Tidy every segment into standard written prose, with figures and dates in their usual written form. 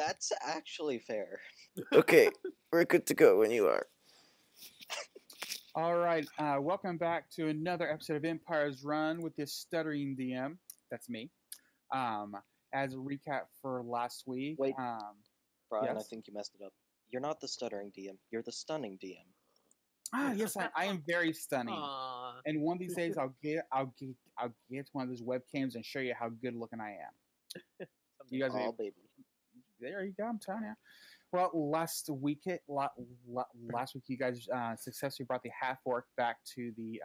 That's actually fair. Okay, we're good to go when you are. All right, welcome back to another episode of Empire's Run with this stuttering DM. That's me. As a recap for last week, Wait. Brian, I yes? think you messed it up. You're not the stuttering DM. You're the stunning DM. Yes, I am very stunning. Aww. And one of these days, I'll get one of those webcams and show you how good looking I am. You guys, Oh, baby. there you go. I'm telling you. Well, last week, you guys successfully brought the half orc back to the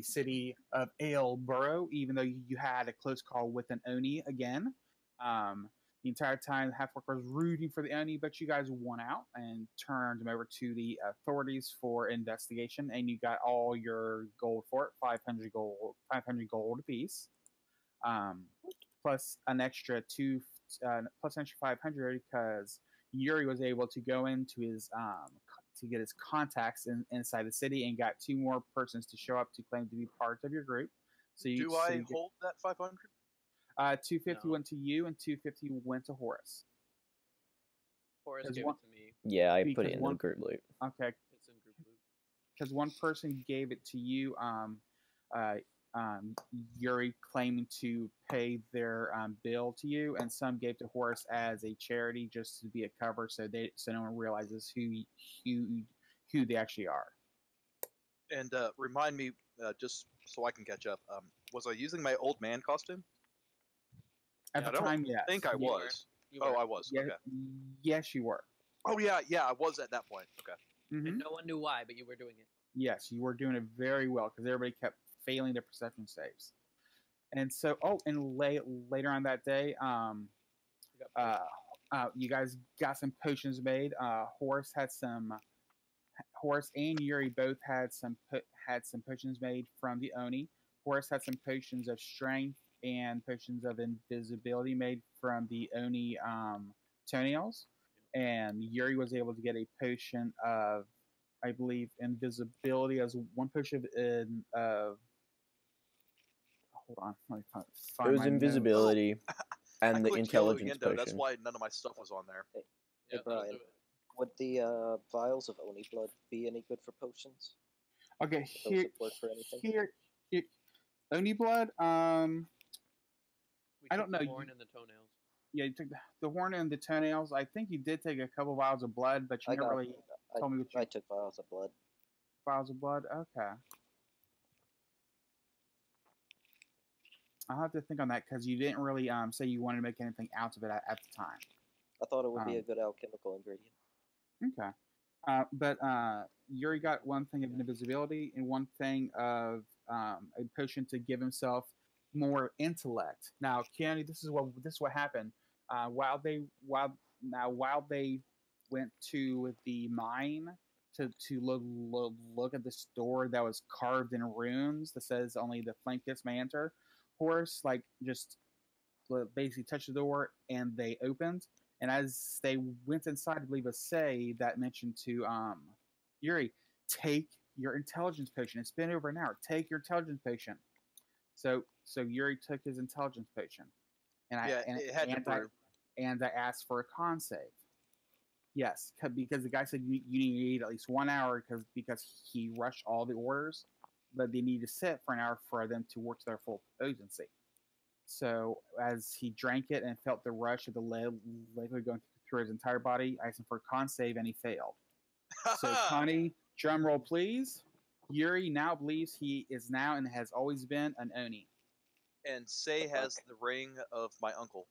city of Aelborough, even though you had a close call with an Oni again. The entire time, the half orc was rooting for the Oni, but you guys won out and turned him over to the authorities for investigation, and you got all your gold for it, 500 gold apiece. Plus an extra 500 because Yuri was able to go into his to get his contacts inside the city and got 2 more persons to show up to claim to be part of your group. So Do I hold that 500? 250 went to you and 250 went to Horace. Horace gave it to me. Yeah, I put it in the group loot. Okay. It's in group loot. Because one person gave it to you, Yuri claiming to pay their bill to you, and some gave to Horace as a charity just to be a cover, so no one realizes who they actually are. And remind me, just so I can catch up, was I using my old man costume? At the time, yes. I think I was. I was. Yeah, okay. Yes, you were. Oh yeah, I was at that point. Okay. Mm-hmm. And no one knew why, but you were doing it. Yes, you were doing it very well because everybody kept failing their perception saves. And so, later on that day, you guys got some potions made. Horace and Yuri both had some potions made from the Oni. Horace had some potions of strength and potions of invisibility made from the Oni toenails. And Yuri was able to get a potion of, I believe, invisibility as one potion of hold on, let me find It was my invisibility I and the clicked intelligence yellow again, though. That's potion. why none of my stuff was on there. Hey, Yeah, Brian, that'll do it. would the vials of Oni blood be any good for potions? Okay, Would those work for anything? here, Oni blood. We I took don't know. The horn and the toenails. Yeah, you took the horn and the toenails. I think you did take a couple vials of blood, but you never really told me what you I took vials of blood. vials of blood. Okay, I'll have to think on that because you didn't really say you wanted to make anything out of it at the time. I thought it would be a good alchemical ingredient. Okay. But Yuri got one thing of invisibility and one thing of a potion to give himself more intellect. Now, Keanu, this is what happened. While they went to the mine to look at this door that was carved in runes that says only the flankest may enter, Horace just basically touched the door and they opened. And as they went inside, I believe a say that mentioned to Yuri, take your intelligence potion. It's been over an hour. Take your intelligence potion. So Yuri took his intelligence potion, and I asked for a con save. Yes, because the guy said you need at least 1 hour because he rushed all the orders, but they need to sit for an hour for them to work to their full potency. So as he drank it and felt the rush of the liquid going through his entire body, I asked him for a con save and he failed. So Connie, drum roll please. Yuri now believes he is now and has always been an Oni. And Say has the ring of my uncle.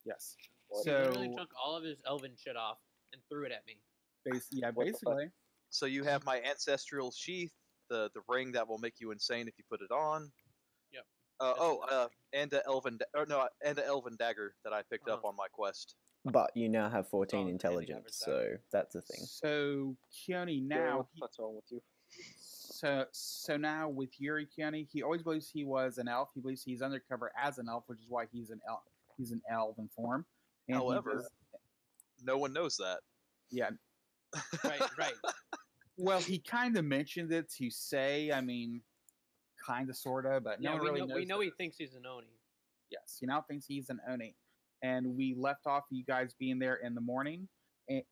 Yes. He literally took all of his elven shit off and threw it at me. Basically. So you have my ancestral sheath, the ring that will make you insane if you put it on. Yep. And the elven dagger that I picked up on my quest. But you now have 14 Oh, intelligence, so that's a thing. So Keone now, what's wrong with you? So now with Yuri Keone, he always believes he was an elf. He believes he's undercover as an elf, which is why he's an elf. He's an elven form. And however, no one knows that. Yeah. Right. Well, he kind of mentioned it to Say. I mean, kind of, sort of, but no one really knows. We know he thinks he's an Oni. Yes, he now thinks he's an Oni. And we left off you guys being there in the morning. And,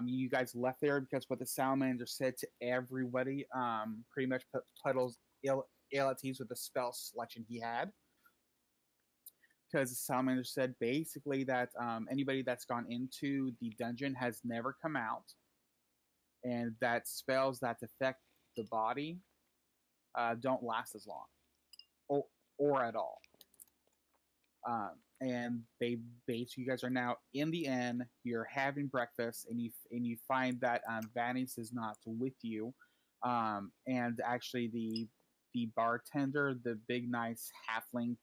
you guys left there because what the salamander said to everybody pretty much put Puddles ill at ease with the spell selection he had. Because the salamander said basically that anybody that's gone into the dungeon has never come out, and that spells that affect the body don't last as long, or at all. And they basically, you guys are now in the inn. You're having breakfast, and you find that Vanius is not with you, and actually the bartender, the big nice halfling.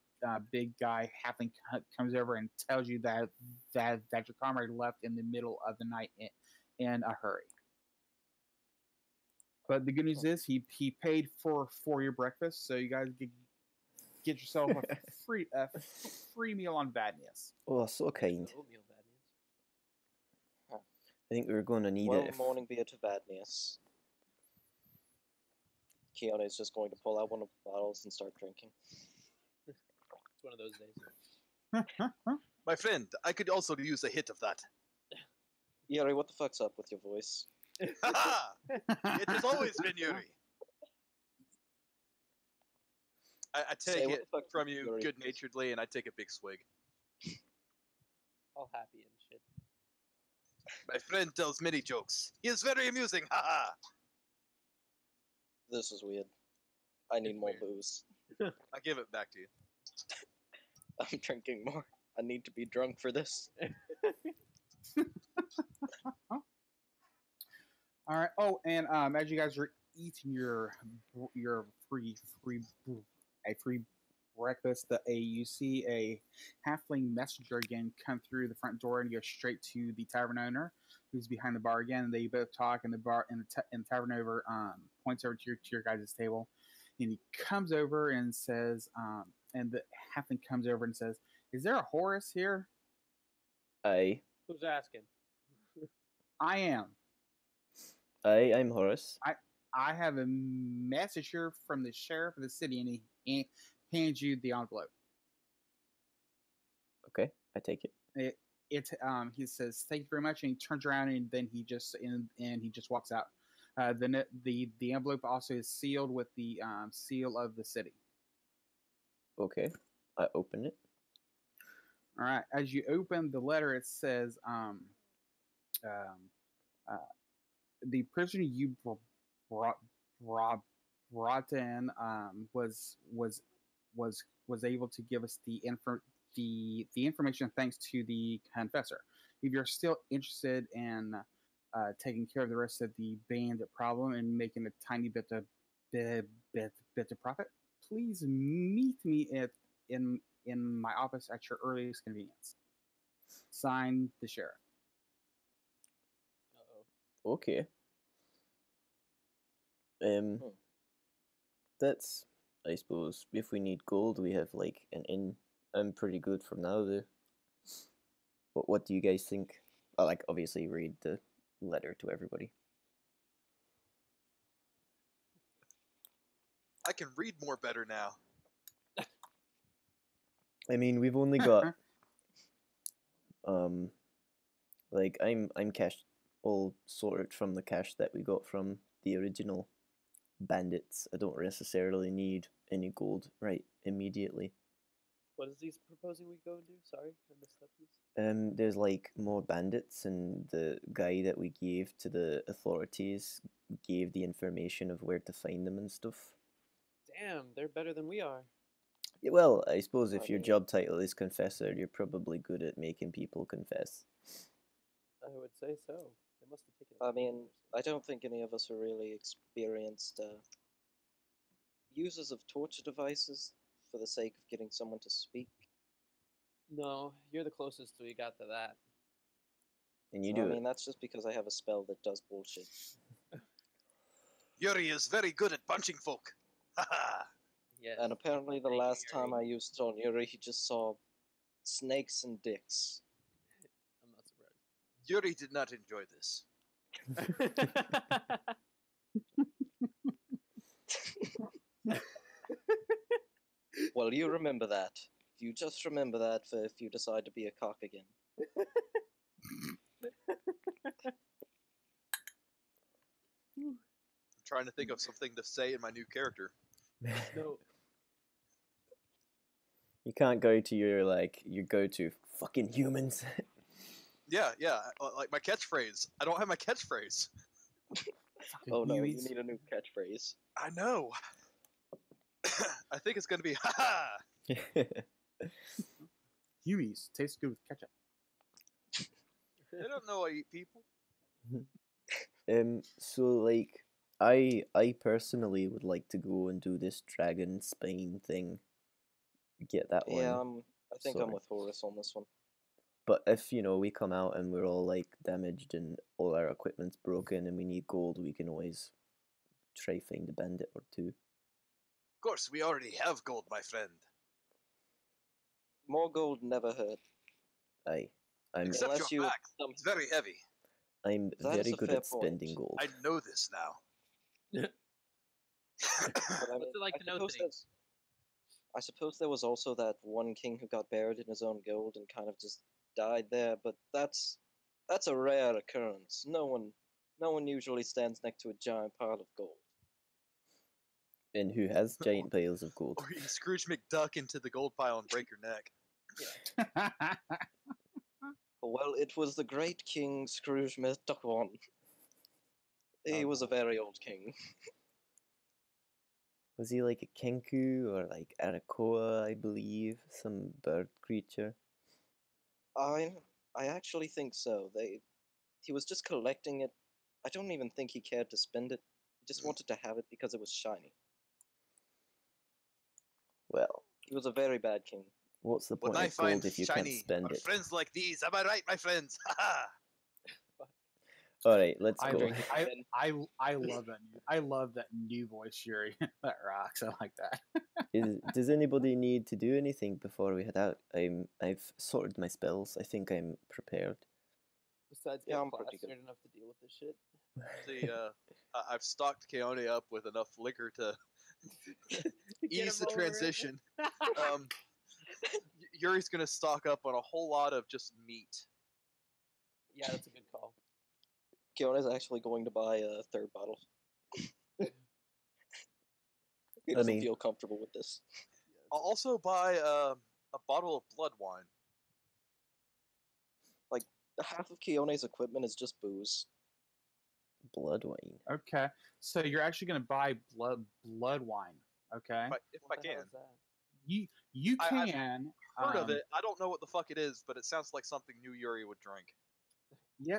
Big guy halfling comes over and tells you that your comrade left in the middle of the night in a hurry. But the good news is he paid for your breakfast, so you guys get yourself a free meal on Vadnius. Oh, so kind. Oatmeal badness. I think we were going to need Well, it. If... morning beer to Vadnius. Keanu is just going to pull out one of the bottles and start drinking. It's one of those days. My friend, I could also use a hit of that. Yuri, what the fuck's up with your voice? Ha! It has always been Yuri. I Say take what it the fuck, from you Yuri. good-naturedly, and I take a big swig. All happy and shit. My friend tells many jokes. He is very amusing. Ha ha! This is weird. I need It's more weird. booze. I give it back to you. I'm drinking more. I need to be drunk for this. All right. Oh, and as you guys are eating your free breakfast, you see a halfling messenger again come through the front door and go straight to the tavern owner, who's behind the bar again. And they both talk, and the tavern owner points over to your guys' table, and he comes over and says, and the halfling comes over and says, "Is there a Horus here?" Aye. Who's asking? I am. I'm Horace. I have a message here from the sheriff of the city, and he hands you the envelope. Okay, I take it. He says thank you very much, and he turns around and then he just walks out. The envelope also is sealed with the seal of the city. Okay, I open it. All right. As you open the letter, it says the prisoner you brought in was able to give us the information thanks to the confessor. If you're still interested in taking care of the rest of the bandit problem and making a tiny bit of profit, please meet me in my office at your earliest convenience. Signed, the sheriff. Uh-oh. Okay. That's, I suppose, if we need gold, we have like an inn. I'm pretty good for now, though. But what do you guys think? I like obviously read the letter to everybody. I can read more better now. I mean, we've only got like I'm cash all sorted from the cash that we got from the original bandits. I don't necessarily need any gold right immediately. What is he proposing we go and do? Sorry, I missed that piece. There's like more bandits, and the guy that we gave to the authorities gave the information of where to find them and stuff. Damn, they're better than we are. Yeah, well, I suppose if I your mean- job title is confessor, you're probably good at making people confess. I would say so. They must have taken. I mean, I don't think any of us are really experienced users of torture devices for the sake of getting someone to speak. No, you're the closest we got to that. And you I do mean, it. that's just because I have a spell that does bullshit. Yuri is very good at punching folk. Ha ha! Yes. And apparently the Thank you, last time I Yuri. used it on Yuri, he just saw snakes and dicks. I'm not Yuri did not enjoy this. surprised. Well, you remember that You just remember that for if you decide to be a cock again. I'm trying to think of something to say in my new character. No. You can't go to your go-to fucking humans. Yeah, like my catchphrase. I don't have my catchphrase. Fucking Oh no, you Hueys. need a new catchphrase. I know. I think it's gonna be ha. Hueys tastes good with ketchup. They don't know I eat people. So like, I personally would like to go and do this dragon spine thing. Get that one. Yeah, I think I'm sorry. with Horus on this one. But if, we come out and we're all like damaged and all our equipment's broken and we need gold, we can always try find a bandit or two. Of course, we already have gold, my friend. More gold never hurt. I'm Except Unless your you- back. It's very heavy. I'm That is very a good fair at spending point. gold. I know this now. But I What's it like to know suppose things? I suppose there was also that one king who got buried in his own gold and kind of just died there, but that's a rare occurrence. No one usually stands next to a giant pile of gold. And who has giant piles of gold? Or you Scrooge McDuck into the gold pile and break your neck. Well, it was the great King Scrooge McDuck. He was a very old king. Was he like a kenku or like Arakoa, I believe? Some bird creature? I actually think so. He was just collecting it. I don't even think he cared to spend it. He just wanted to have it because it was shiny. Well, He was a very bad king. what's the When point I of find gold if you shiny, can't spend are it? friends like these. Am I right, my friends? Ha Alright, let's I, go. drink I, again. I love that. I love that new voice, Yuri. That rocks. I like that. Does anybody need to do anything before we head out? I've sorted my spells. I think I'm prepared. Besides, Yeah, get I'm pretty plastered enough to deal with this shit. See, I've stocked Keone up with enough liquor to Get ease him the over it. transition. Yuri's gonna stock up on a whole lot of just meat. Yeah, that's a good call. Kiona's actually going to buy a third bottle. He I doesn't mean- feel comfortable with this. I'll also buy a bottle of blood wine. Half of Kione's equipment is just booze. Blood wine. Okay, so you're actually going to buy blood wine. Okay, If What I the hell can. is that? you I've can Heard of it. I don't know what the fuck it is, but it sounds like something new Yuri would drink. Yeah,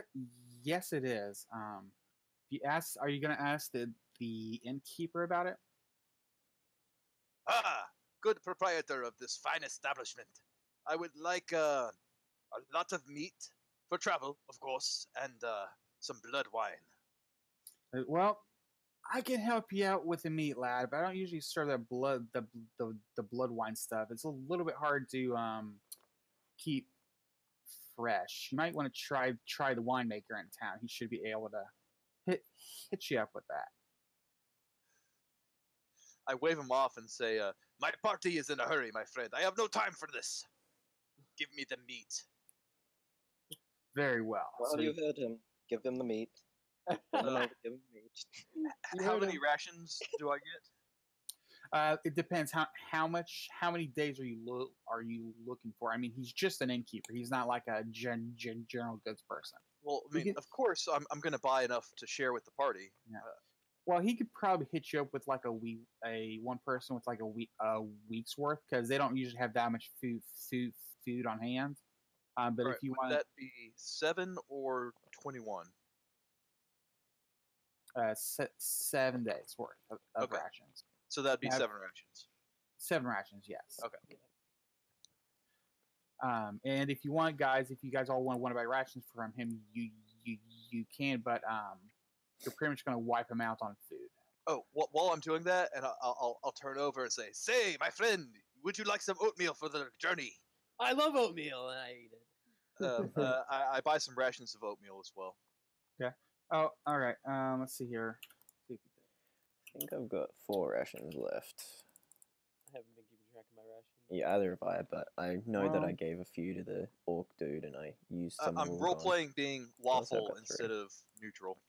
yes, it is. If you ask, are you going to ask the innkeeper about it? Ah, good proprietor of this fine establishment. I would like a lot of meat for travel, of course, and some blood wine. Well, I can help you out with the meat, lad, but I don't usually serve the blood wine stuff. It's a little bit hard to keep fresh. You might want to try the winemaker in town. He should be able to hit you up with that. I wave him off and say, my party is in a hurry, my friend. I have no time for this. Give me the meat. Very well. Well, So you heard him. Give him the meat. Give him over, give him the meat. You How heard many him. rations do I get? it depends how many days are you looking for? I mean, he's just an innkeeper. He's not like a general goods person. Well, I You mean, get- of course, I'm going to buy enough to share with the party. Well, he could probably hit you up with like one person with like a week's worth because they don't usually have that much food on hand. But Alright, if you would want that be 7 or 21? 7 days worth of Okay. rations, So that'd be Have- 7 rations. 7 rations, yes. Okay. And if you want, guys, if you guys all want to buy rations from him, you can, but you're pretty much going to wipe him out on food. Oh, while I'm doing that, and I'll turn over and say, "Say, my friend, would you like some oatmeal for the journey?" I love oatmeal and I eat it. I buy some rations of oatmeal as well. Oh, all right. Let's see here. I think I've got 4 rations left. I haven't been keeping track of my ration. Yeah, either have I, but I know that I Well- gave a few to the orc dude, and I used some. I'm rolled role on. playing being Also lawful got instead 3. of neutral.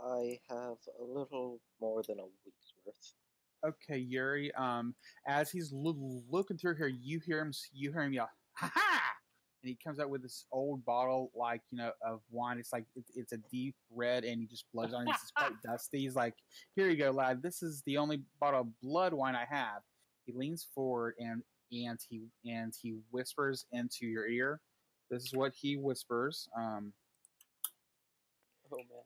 I have a little more than a week's worth. Okay, Yuri. As he's looking through here, you hear him. You hear him yell, "Ha ha!" And he comes out with this old bottle, like of wine. It's like it's a deep red, and he just blows on it. It's quite dusty. He's like, "Here you go, lad. This is the only bottle of blood wine I have." He leans forward and he whispers into your ear. This is what he whispers. Oh man.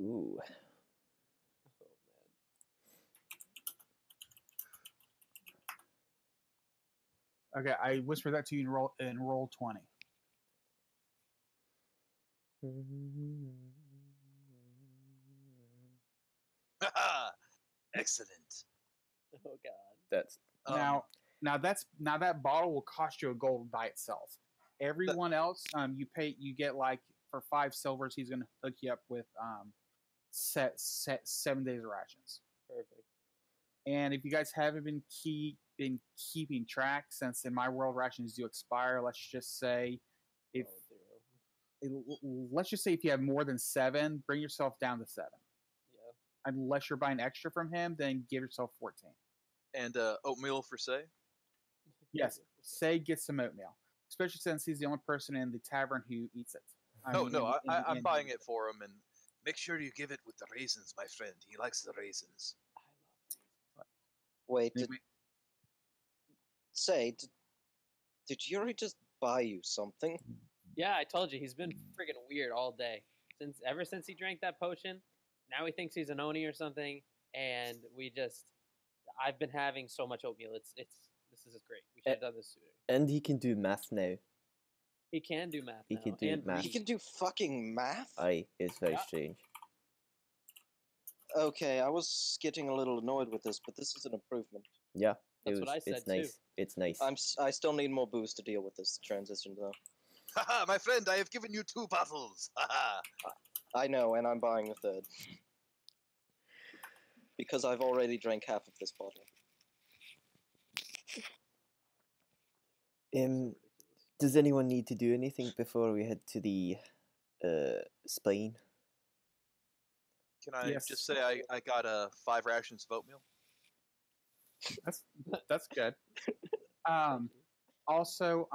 Ooh. Oh man. Okay, I whisper that to you in roll 20. Excellent. Oh god. That's Um, Now that bottle will cost you a gold by itself. Everyone else, you get like for 5 silvers. He's gonna hook you up with set 7 days of rations. Perfect. And if you guys haven't been keeping track, since in my world rations do expire, let's just say if let's just say if you have more than 7, bring yourself down to 7. Yeah. Unless you're buying extra from him, then give yourself 14. and oatmeal for say. Yes, say get some oatmeal, especially since he's the only person in the tavern who eats it. I'm buying it for him, and make sure you give it with the raisins, my friend. He likes the raisins. I love Wait, Anyway, did Yuri just buy you something? Yeah, I told you he's been freaking weird all day. Ever since he drank that potion, now he thinks he's an Oni or something, and I've been having so much oatmeal. This is great. We should have done this sooner. and he can do math now. He can do math. He now, can do and math. He can do fucking math? Aye, it's very Yeah. strange. Okay, I was getting a little annoyed with this, but this is an improvement. Yeah, That's what I said, it's nice. too. It's nice. I still need more booze to deal with this transition, though. Haha, my friend, I have given you 2 bottles. Haha. I know, and I'm buying a third. Because I've already drank half of this bottle. Does anyone need to do anything before we head to the spine? Can I Yes. just say I got 5 rations of oatmeal? that's good. Also,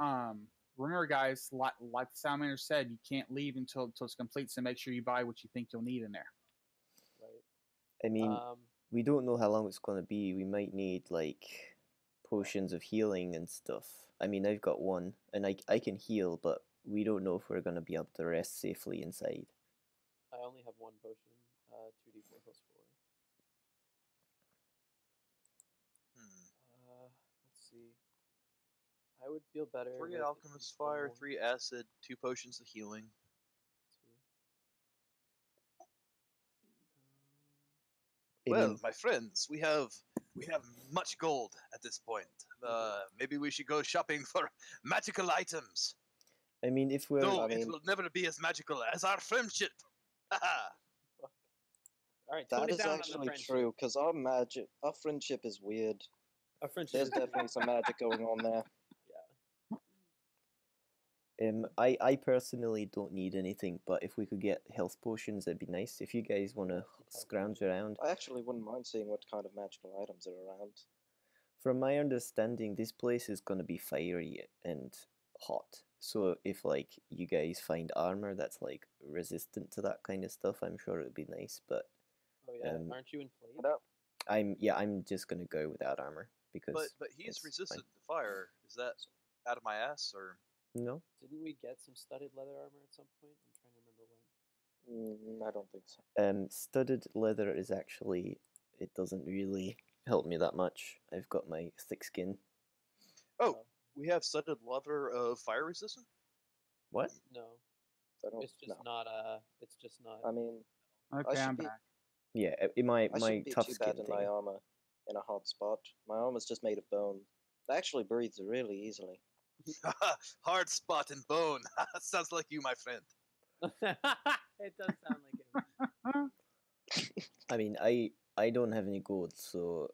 remember, guys, like the Salamander said, you can't leave until it's complete. So make sure you buy what you think you'll need in there. Right. I mean, we don't know how long it's going to be. We might need, like, potions of healing and stuff. I mean, I've got 1, and I can heal, but we don't know if we're going to be able to rest safely inside. I only have 1 potion. 2d4 plus 4. Let's see. I would feel better. 3 with alchemist the fire, bone 3 acid, 2 potions of healing. I Well, mean, my friends, we have much gold at this point. Maybe we should go shopping for magical items. I mean, if we're Though I it mean- will never be as magical as our friendship. Haha. All right, That tone it is down on the actually friendship. true, because our friendship is weird. Our friendship There's is definitely some magic going on there. I personally don't need anything, but if we could get health potions, that'd be nice. If you guys want to scrounge around. I actually wouldn't mind seeing what kind of magical items are around. From my understanding, this place is going to be fiery and hot. So if, like, you guys find armor that's, like, resistant to that kind of stuff, I'm sure it would be nice, but Oh yeah, Um, aren't you inflated? No. I'm just going to go without armor, because... But he's it's resistant fine. to fire. Is that out of my ass or? No? Didn't we get some studded leather armor at some point? I'm trying to remember when. I don't think so. Studded leather is actually... It doesn't really help me that much. I've got my thick skin. Oh, we have studded leather of fire resistant. What? No, I don't it's just know. not. It's just not. I mean, Okay, should I'm be- back. Yeah, my I shouldn't be tough too skin bad in thing. my armor in a hot spot. My armor's just made of bone. It actually breathes really easily. Hard spot and bone. Sounds like you, my friend. It does sound like it. I mean, I don't have any gold, so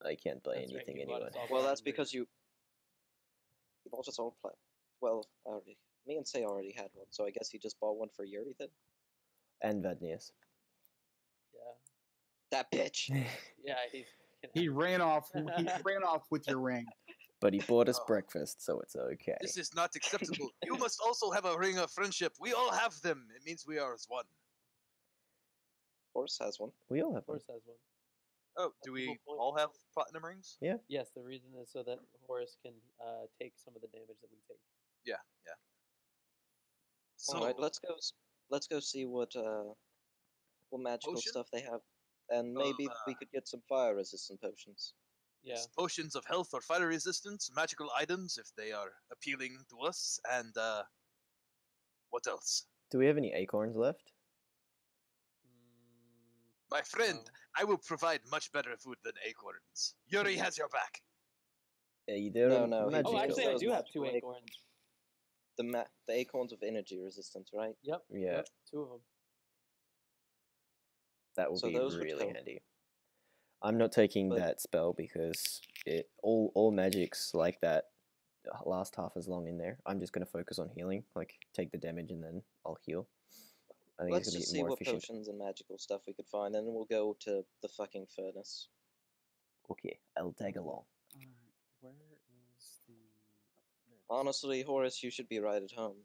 I can't buy That's right, anything you bought anyway. us all Well, that's platinum because you bought us all Well, me and Say already had one, so I guess he just bought one for Yuri then. And Vadnius. Yeah. That bitch. Yeah, he's. He ran off. He ran off with your ring. But he bought us Oh. breakfast, so it's okay. This is not acceptable. You must also have a ring of friendship. We all have them. It means we are as one. Horse has one. We all have Of one. course has one. Oh, That's do the whole we point. all have platinum rings? Yes, the reason is so that Horus can take some of the damage that we take. Yeah, yeah. So, All right, let's go see what magical Potion? stuff they have, and maybe we could get some fire resistant potions. Yeah. yes, potions of health or fire resistance, magical items if they are appealing to us, and what else? Do we have any acorns left? My friend, No. I will provide much better food than acorns. Yuri has your back. They're No, he magical. Oh, actually, I those do have two magical acorns. The acorns of energy resistance, right? Yep. Yeah, Yep, two of them. that would So be those would really help. handy. I'm not taking But- that spell because all magics like that last half as long in there. I'm just gonna focus on healing, like take the damage and then I'll heal. I think Let's it's gonna just be see more what efficient. potions and magical stuff we could find, and then we'll go to the fucking furnace. Okay, I'll tag along. Alright, where is the? There it is. Honestly, Horace, you should be right at home.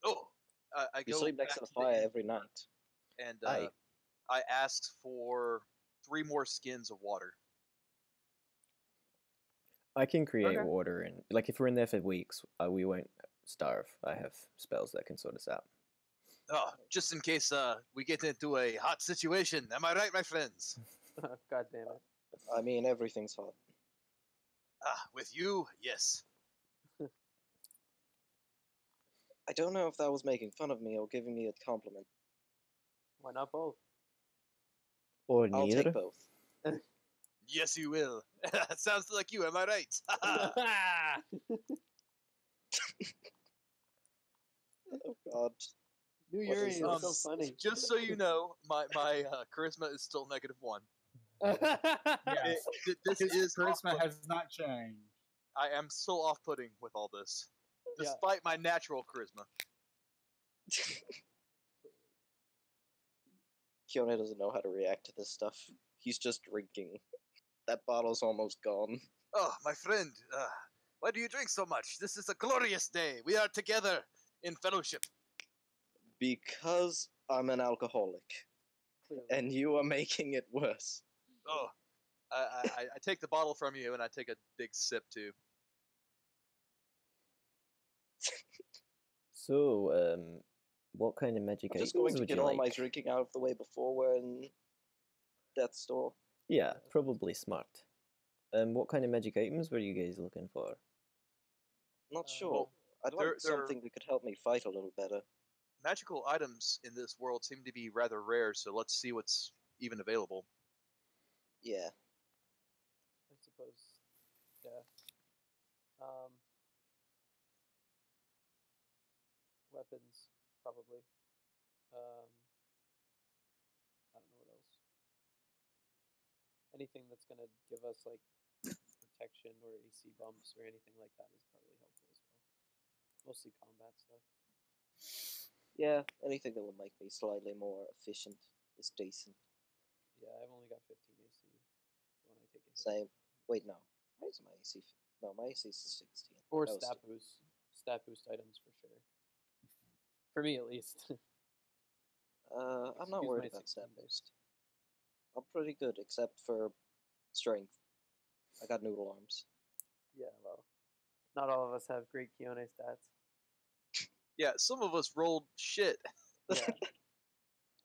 Oh, I You go sleep next back to the the fire inn every night. and Aye. I asked for 3 more skins of water. I can create Okay. water and like if we're in there for weeks, we won't starve. I have spells that can sort us out. Oh, just in case we get into a hot situation. Am I right, my friends? God damn it. I mean, everything's hot. Ah, with you, yes. I don't know if that was making fun of me or giving me a compliment. Why not both? Or I'll neither. take both. Yes, you will. Sounds like you, am I right? Oh God. New What Yuri is is Um, so funny. Just so you know, my charisma is still -1. Yes. This His is charisma off-putting. has not changed. I am so off-putting with all this, Yeah. despite my natural charisma. Kione doesn't know how to react to this stuff. He's just drinking. That bottle's almost gone. Oh, my friend, why do you drink so much? This is a glorious day. We are together in fellowship. Because I'm an alcoholic, Clearly. and you are making it worse. Oh, I take the bottle from you and I take a big sip too. So, what kind of magic I'm just items going to would get you all like? my drinking out of the way before we're in Death's Door. Yeah, probably smart. What kind of magic items were you guys looking for? Not Uh, sure. I'd like they're- something that could help me fight a little better. Magical items in this world seem to be rather rare, so let's see what's even available. Yeah. I suppose. Yeah. Weapons, probably. I don't know what else. Anything that's gonna give us like protection or AC bumps or anything like that is probably helpful as well. Mostly combat stuff. Yeah, anything that will make me slightly more efficient is decent. Yeah, I've only got 15 AC when I take a hit. Same. Wait, no. Why is my AC? No, my AC is 16. Or That was stat boost. Stat boost items for sure. For me at least. I'm not Excuse worried my about stat 16 boost. I'm pretty good, except for strength. I got noodle arms. Yeah, well. Not all of us have great Kione stats. Yeah, some of us rolled shit. Yeah.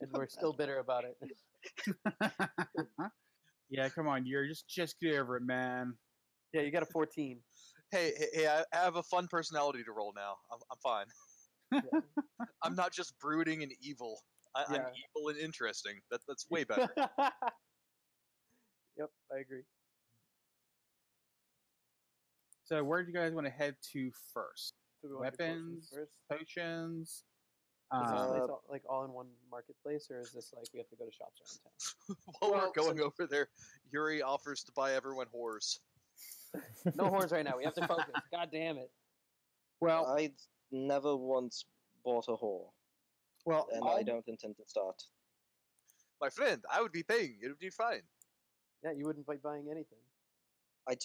And we're still bitter about it. Yeah, come on, you're just get over it, man. Yeah, you got a 14. Hey, I have a fun personality to roll now. I'm fine. Yeah. I'm not just brooding and evil. I'm Yeah. evil and interesting. That's way better. Yep, I agree. So where do you guys want to head to first? So we wanna do potions Weapons, first. potions. Is this Uh, place all in one marketplace, or is this like we have to go to shops around town? While Well, we're going over there, Yuri offers to buy everyone whores. No horns right now. We have to focus. God damn it. well, I never once bought a whore, well, and all, I don't intend to start. My friend, I would be paying. It would be fine. Yeah, you wouldn't be buying anything. I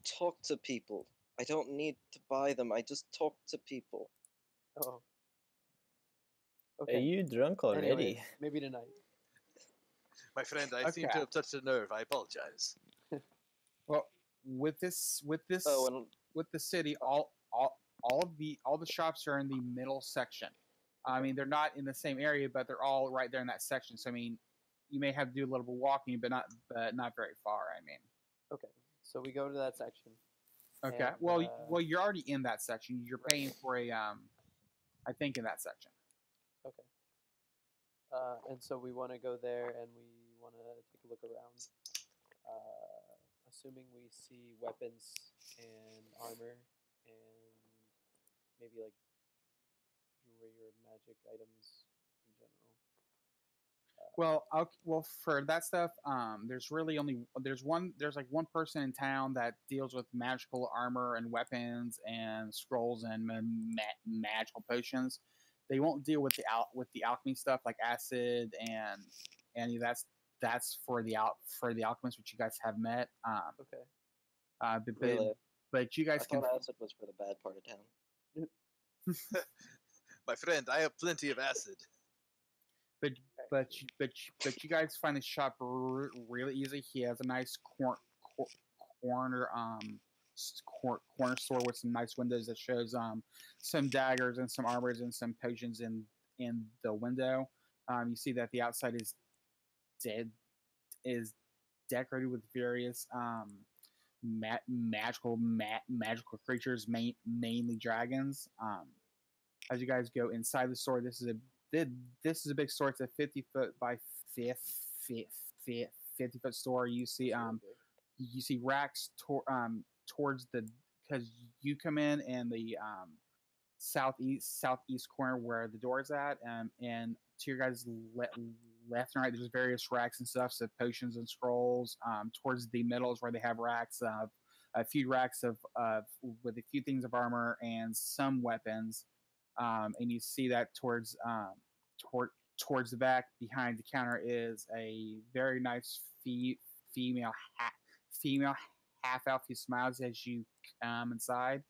talk to people. I don't need to buy them. I just talk to people. Oh. Are Okay. you drunk already? Anyways, maybe tonight. My friend, I seem Okay. to have touched a nerve. I apologize. well, with this, Oh, and with the city, all of the shops are in the middle section. I mean, they're not in the same area, but they're all right there in that section. So I mean, you may have to do a little bit of walking, but not very far. I mean, Okay. So we go to that section. okay. And, Well, you're already in that section. You're Right. paying for a I think in that section. Okay. And so we want to go there and we want to take a look around. Assuming we see weapons and armor and maybe like jewelry or magic items in general. Well, for that stuff, there's really only there's like one person in town that deals with magical armor and weapons and scrolls and magical potions. They won't deal with the alchemy stuff like acid and any of that's for the alchemists which you guys have met. Okay. really, But you I guys can thought acid was for the bad part of town. My friend, I have plenty of acid. but you guys find the shop really easy. He has a nice corner corner store with some nice windows that shows some daggers and some armors and some potions in the window. You see that the outside is decorated with various magical creatures, mainly dragons. As you guys go inside the store, this is a big store. It's a 50-foot by 50-foot store. You see racks towards the because you come in the southeast corner where the door is at, and to your guys left and right, there's various racks and stuff, so potions and scrolls. Towards the middle is where they have racks of a few racks of with a few things of armor and some weapons. And you see that towards the back behind the counter is a very nice female half elf who smiles as you come inside.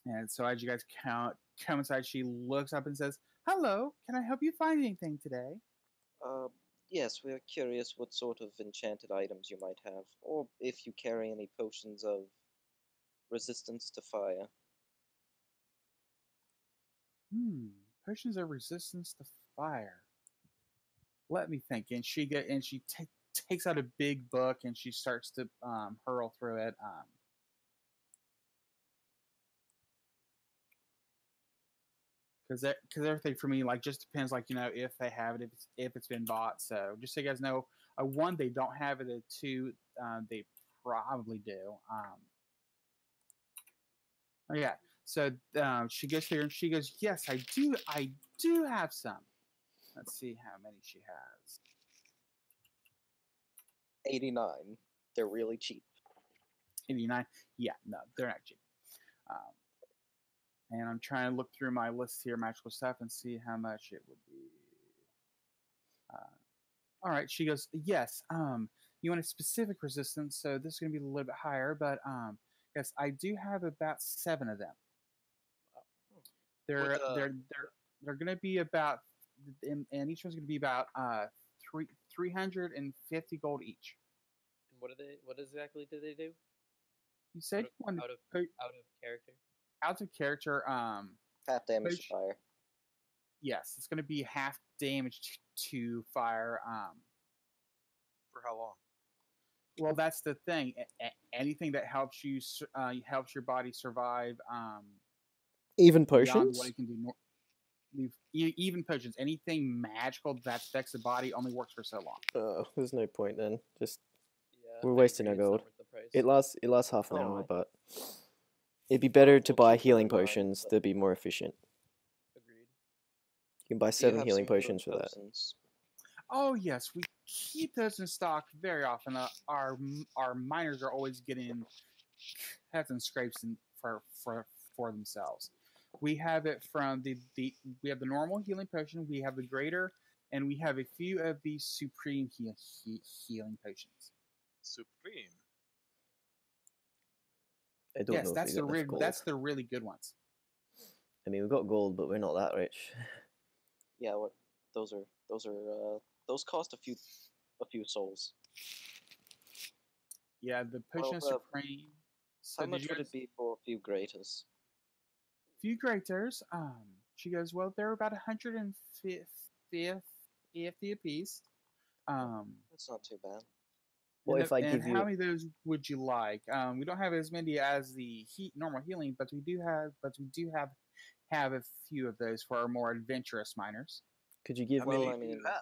And so as you guys come inside, she looks up and says, "Hello, can I help you find anything today?" Yes, we're curious what sort of enchanted items you might have, or if you carry any potions of resistance to fire. Potions of resistance to fire. Let me think. And she takes out a big book and she starts to hurl through it. Because everything for me like just depends, like, you know, if they have it, if it's been bought. So just so you guys know, one, they don't have it. Two, they probably do. Oh yeah. So she goes here and she goes, "Yes, I do have some." Let's see how many she has. 89. They're really cheap. 89. Yeah, no, they're not cheap. And I'm trying to look through my list here, magical stuff, and see how much it would be. All right, she goes, "Yes. You want a specific resistance, so this is going to be a little bit higher, but yes, I do have about 7 of them. They're going to be about, and each one's going to be about 350 gold each." And what exactly do they do? You said you wanted Out of character. out of character. Half damage to fire. Yes, it's going to be half damage to fire. For how long? Well, that's the thing. Anything that helps you helps your body survive. Even Beyond potions? what it can do. Even potions. Anything magical that affects the body only works for so long. Oh, there's no point then. Just Yeah, we're I wasting agree, our it's not gold. worth the price. It lasts half an hour, Oh. but it'd be better to We'll buy keep that healing in mind, potions. but- They'd be more efficient. You can buy Do you 7 have healing some potions for that. potions? Oh yes, we keep those in stock very often. Our miners are always getting heads and scrapes for themselves. We have it from we have the normal healing potion, we have the greater, and we have a few of the supreme healing potions. Supreme. I don't Yes, know if that's we the got enough gold. that's the really good ones. I mean, we've got gold, but we're not that rich. Yeah, what? Those those cost a few souls. Yeah, the potion of Well, supreme. So How did much you would guys- it be for a few graters? few graters. She goes, well, they're about 150 apiece. That's not too bad. What And if I and give you how a- many of those would you like? We don't have as many as the normal healing, but we do have a few of those for our more adventurous miners. Could you give How many me? Well, I do you mean- have?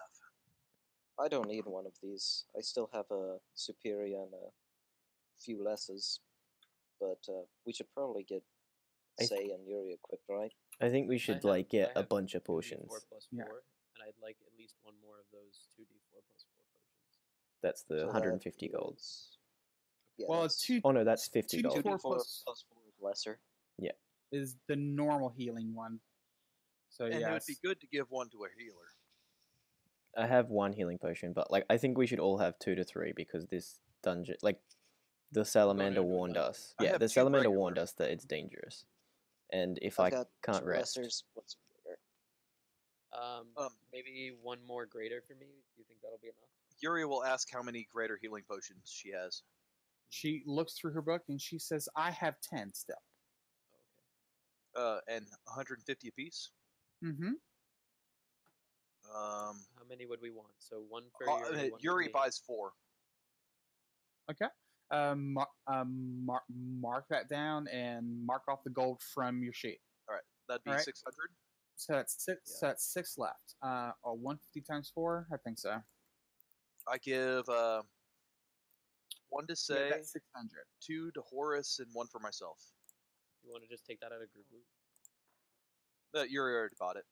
I don't need one of these. I still have a superior and a few lessers, but we should probably get I th- Say and Yuri equipped, right? I think we I should have- like get I a have bunch of 2d4 potions. plus Yeah. 4, and I'd like at least one more of those 2d4 plus 4 potions. That's the So 150 that gold. is- Yeah, Well, that's two Oh no, that's 50 2d4 gold. 2d4 plus- plus 4 is lesser. is the normal healing one. So And it yeah, would be good to give one to a healer. I have 1 healing potion, but like I think we should all have 2 to 3 because this dungeon, like the salamander into a warned dungeon. us. I Yeah, have the 2 salamander regular. warned us that it's dangerous, and if I've I got can't 2 rest, lessers. What's greater? Maybe one more greater for me. Do you think that'll be enough? Yuri will ask how many greater healing potions she has. she looks through her book and she says, "I have 10 still." Oh, okay. And 150 apiece. Mm-hmm. Um, How many would we want? So one for Yuri. One for Yuri me. buys 4. Mark that down and mark off the gold from your sheet. That'd be Alright. 600. So that's six. Yeah. So that's 6 left. 150 times 4. I think so. I give 1 to Say, Yeah, that's 600. 2 to Horus, and 1 for myself. You want to just take that out of group loot? Yuri already bought it.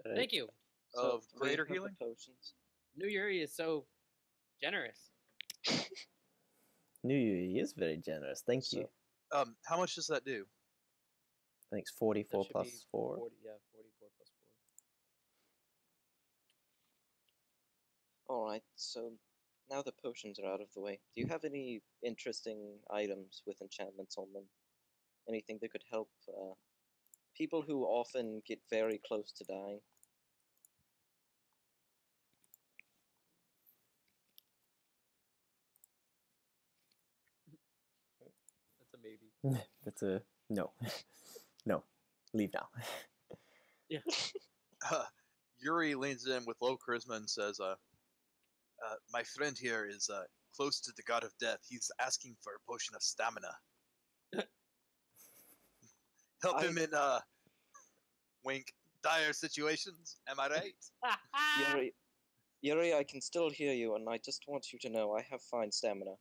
All right. Thank you. Of So greater 300 healing? potions. New Yuri is so generous. New Year is very generous. Thank you. So- How much does that do? I think it's That 44 should plus be 4. 40, yeah, 44 plus 4. Alright, so now the potions are out of the way. Do you have any interesting items with enchantments on them? Anything that could help people who often get very close to dying? That's a maybe. That's a no. No. Leave now. Yuri leans in with low charisma and says, my friend here is close to the god of death. He's asking for a potion of stamina. Help him in, wink, dire situations. Am I right? Yuri, I can still hear you, and I just want you to know I have fine stamina.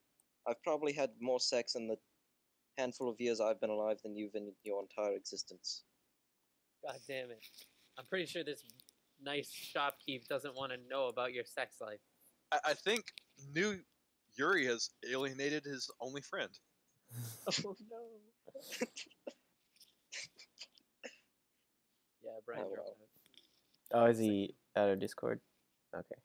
I've probably had more sex in the handful of years I've been alive than you've in your entire existence. God damn it. I'm pretty sure this nice shopkeep doesn't want to know about your sex life. I think new Yuri has alienated his only friend. Oh no. Yeah, Brian Oh, dropped well. out. Oh, is he out of Discord? Okay.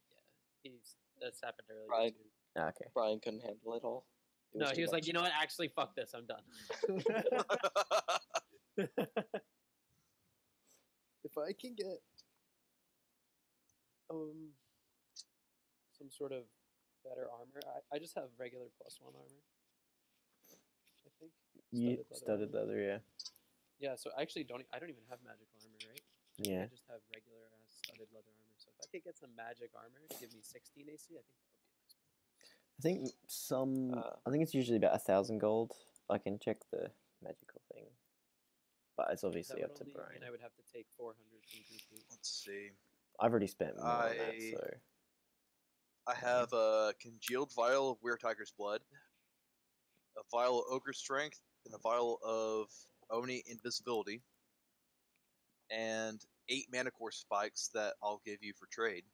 Yeah, that's happened earlier Right. too. Okay. Brian couldn't handle it all. It No, too he was like, much. you know what? Actually, fuck this. I'm done. If I can get some sort of better armor, I just have regular +1 armor. I think. You Studded studded leather, yeah. Yeah, so I actually I don't even have magical armor, right? Yeah. I just have regular studded leather armor. So if I could get some magic armor to give me 16 AC, I think that would be a nice one. I think I think it's usually about 1,000 gold. I can check the magical thing, but it's obviously That up would to only Brian. mean I would have to take 400 from group loot. Let's see. I've already spent more on that, I- so I have a congealed vial of Were Tiger's blood, a vial of Ogre Strength, and a vial of Oni Invisibility. and 8 Manicore spikes that I'll give you for trade.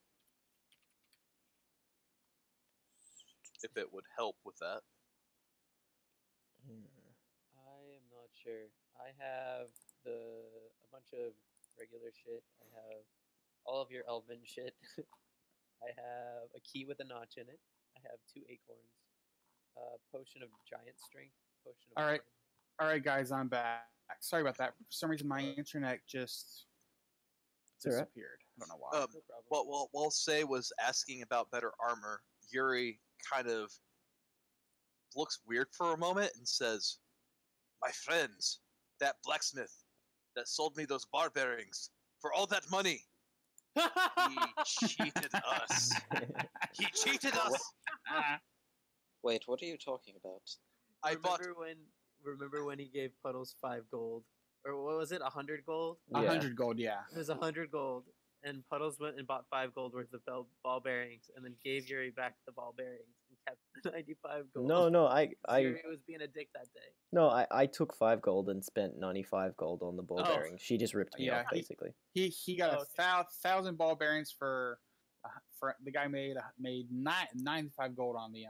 If it would help with that. I am not sure. I have a bunch of regular shit. I have all of your elven shit. I have a key with a notch in it. I have 2 acorns. Potion of giant strength. Potion of All right. All right, guys, I'm back. Sorry about that. For some reason, my internet just It's all right. disappeared. I don't know why. Um, No problem. While Say was asking about better armor, Yuri kind of looks weird for a moment and says, "My friends, that blacksmith that sold me those bar bearings for all that money, he cheated us. He cheated us. Wait, what are you talking about? I bought Remember when he gave Puddles 5 gold, or what was it, 100 gold? Yeah. 100 gold, yeah. It was 100 gold, and Puddles went and bought 5 gold worth of ball bearings, and then gave Yuri back the ball bearings and kept the 95 gold. No, Yuri was being a dick that day. No, I took 5 gold and spent 95 gold on the ball Oh. bearings. She just ripped me Yeah, off, basically. He got Oh, a 1,000 ball bearings for the guy made 95 gold on the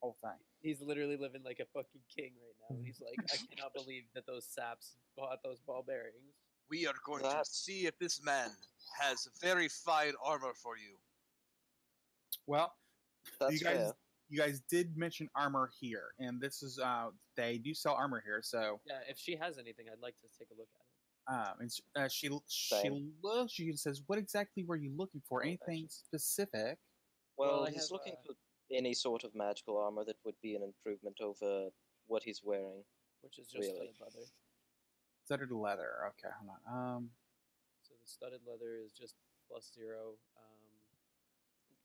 whole thing. He's literally living like a fucking king right now. He's like, I cannot believe that those saps bought those ball bearings. We are going to That's- see if this man has very fine armor for you." Well, That's you guys fair. you guys did mention armor here, and this is they do sell armor here. So Yeah, if she has anything, I'd like to take a look at it. and she Same. looks you and says, "What exactly were you looking for? Oh, Anything actually. specific?" Well, I he's have, looking for any sort of magical armor that would be an improvement over what he's wearing. Which is just Really? studded leather. Studded leather. Okay, hold on. So the studded leather is just +0.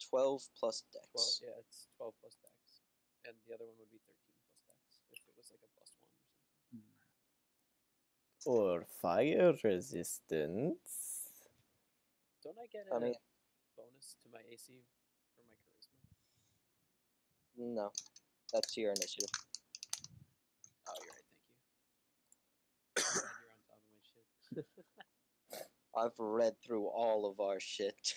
12 plus 12. dex. Yeah, it's 12 plus dex, and the other one would be 13 plus dex if it was like a +1 or something. Or fire resistance. Don't I get I a mean, bonus to my AC for my charisma? no. That's your initiative. Oh, you're right. Thank you. I'm glad you're on top of my shit. I've read through all of our shit.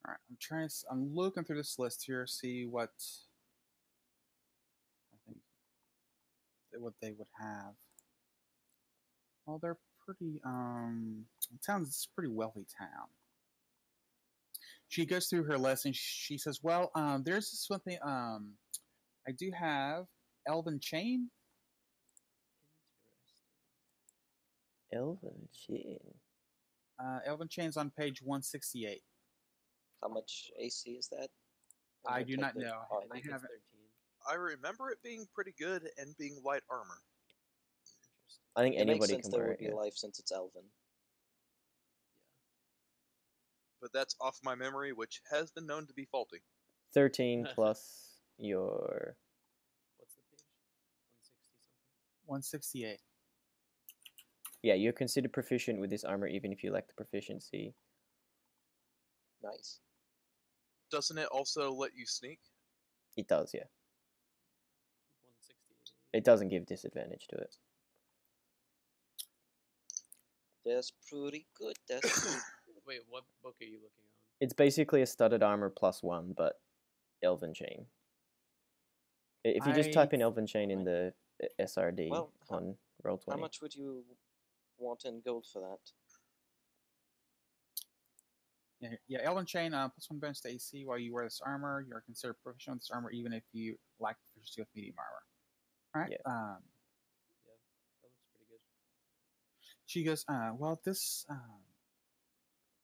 All right, I'm looking through this list here, see what I think what they would have. Well, they're pretty. It's a pretty wealthy town. She goes through her list and she says, "Well, there's this one thing. I do have Elven Chain. Interesting. Elven Chain. Elven Chain's on page 168. How much AC is that? I what do type not of know. I armor? think it's haven't- 13. I remember it being pretty good and being light armor. Interesting. I think It makes anybody sense can there wear would it. be Yeah. life since it's elven. But that's off my memory, which has been known to be faulty. 13 plus your. What's the page? 160 something. 168. Yeah, you're considered proficient with this armor even if you lack the proficiency. Nice. Doesn't it also let you sneak? It does, yeah. 168. It doesn't give disadvantage to it. That's pretty good. That's pretty Wait, what book are you looking on? It's basically a studded armor +1, but Elven Chain. If you just type in Elven Chain in the SRD Well, on Roll20. How much would you want in gold for that? Yeah, Elven Chain, +1 bonus to AC while you wear this armor. You're considered proficient with this armor even if you lack proficiency with medium armor. All right. Yeah. That looks pretty good. She goes, well, this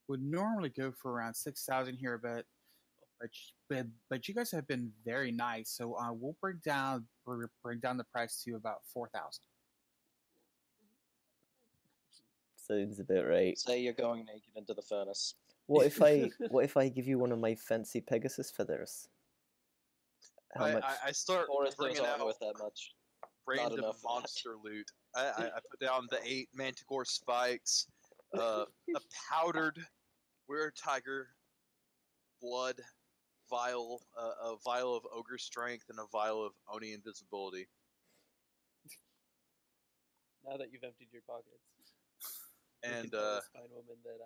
would normally go for around 6,000 here, but you guys have been very nice, so we'll bring down the price to about 4,000. Sounds about right. Say you're going naked into the furnace. What if I give you one of my fancy Pegasus feathers? How much? I start Or if bringing those aren't out worth that much. random enough for that. monster loot. I put down the 8 Manticore spikes, a powdered Were Tiger blood vial, a vial of Ogre Strength, and a vial of Oni Invisibility. Now that you've emptied your pockets, we And can tell this fine woman that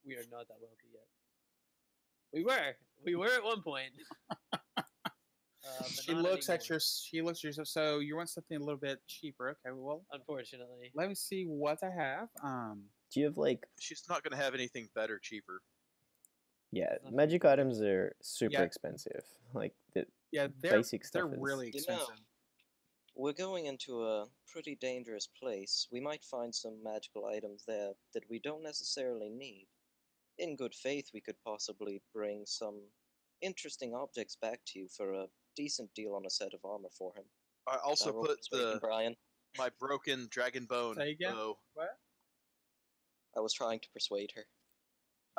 we are not that wealthy yet. We were at one point. But She not looks at anymore, your. So you want something a little bit cheaper? Okay, well, unfortunately. let me see what I have. Do you have like she's not going to have anything better, cheaper. yeah, Nothing magic good. items are super Yeah. expensive. Like the Yeah, basic they're stuff is really You know, expensive. we're going into a pretty dangerous place. We might find some magical items there that we don't necessarily need. In good faith, we could possibly bring some interesting objects back to you for a decent deal on a set of armor for him. I Can I also roll put persuasion, Brian? my broken dragon bone Say again? bow. What? I was trying to persuade her.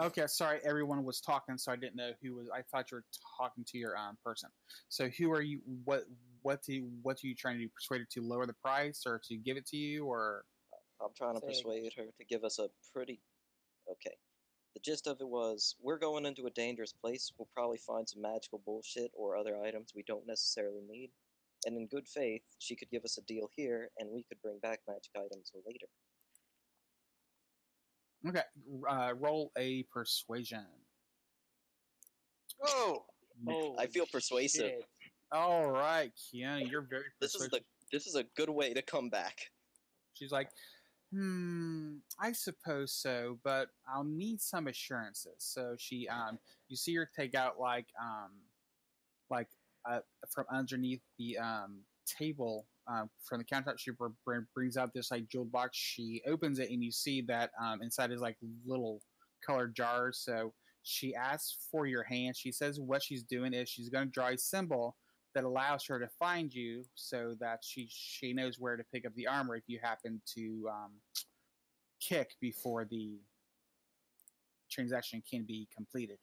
Okay, sorry, everyone was talking, so I didn't know who was. I thought you were talking to your person. So who are you? What are you trying to do? Persuade her to lower the price, or to give it to you, or I'm trying to Say it again. persuade her to give us a pretty. Okay. The gist of it was we're going into a dangerous place. We'll probably find some magical bullshit or other items we don't necessarily need. And in good faith, she could give us a deal here, and we could bring back magic items later. okay, roll a persuasion. Oh, I feel Holy persuasive. shit. All right, Kiana, you're very persuasive. This is a good way to come back. She's like, I suppose so, but I'll need some assurances. So she, you see her take out like from underneath the table from the countertop. She brings out this like jeweled box. She opens it and you see that inside is like little colored jars. So she asks for your hand. She says what she's doing is she's going to draw a symbol that allows her to find you, so that she knows where to pick up the armor if you happen to kick before the transaction can be completed.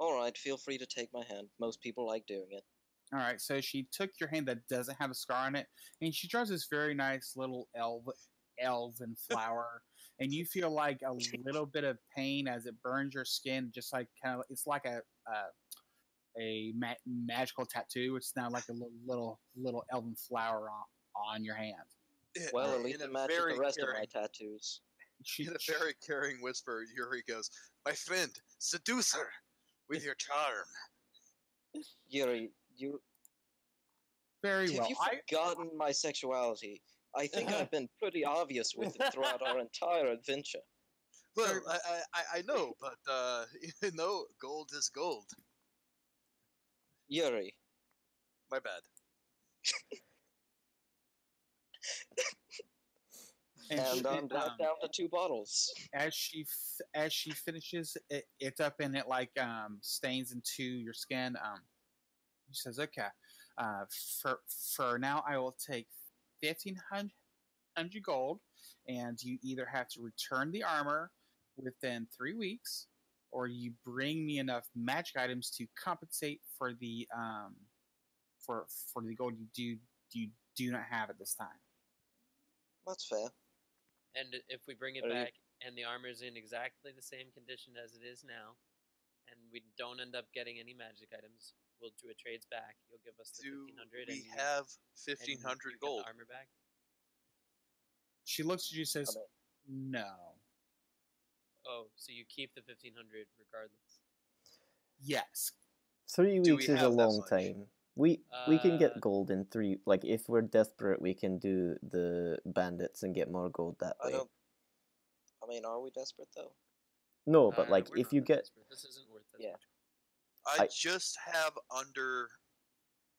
Alright, feel free to take my hand. Most people like doing it. All right, so she took your hand that doesn't have a scar on it, and she draws this very nice little elven flower, and you feel like a little bit of pain as it burns your skin, just like kind of it's like a magical tattoo. It's now like a little elven flower on your hand. Well, at least in it a matches very the rest of caring, my tattoos. in a very caring whisper, Yuri goes, "My friend, seduce her with your charm." Yuri, very have well. you forgotten my sexuality? I think I've been pretty obvious with it throughout our entire adventure. Well, I know, but you know, gold is gold. Yuri, My bad. and she- I'm down to 2 bottles. as she finishes it up and it like stains into your skin. She says, "Okay, for now, I will take 1,500 gold, and you either have to return the armor within 3 weeks, or you bring me enough magic items to compensate for the for the gold you do not have at this time." That's fair. And if we bring it Are you- back and the armor's in exactly the same condition as it is now, and we don't end up getting any magic items, we'll do a trades back. You'll give us the Do 1,500. we and have you 1,500 get gold? the armor back. She looks at you and says, I "No." Oh, so you keep the 1,500 regardless. Yes. 3 Do we weeks is a have that long much? time. We can get Uh, gold in 3. Like if we're desperate, we can do the bandits and get more gold that I way. don't. I mean, are we desperate though? No, but like we're if not you that get desperate. This isn't worth as Yeah. much. I I- just have under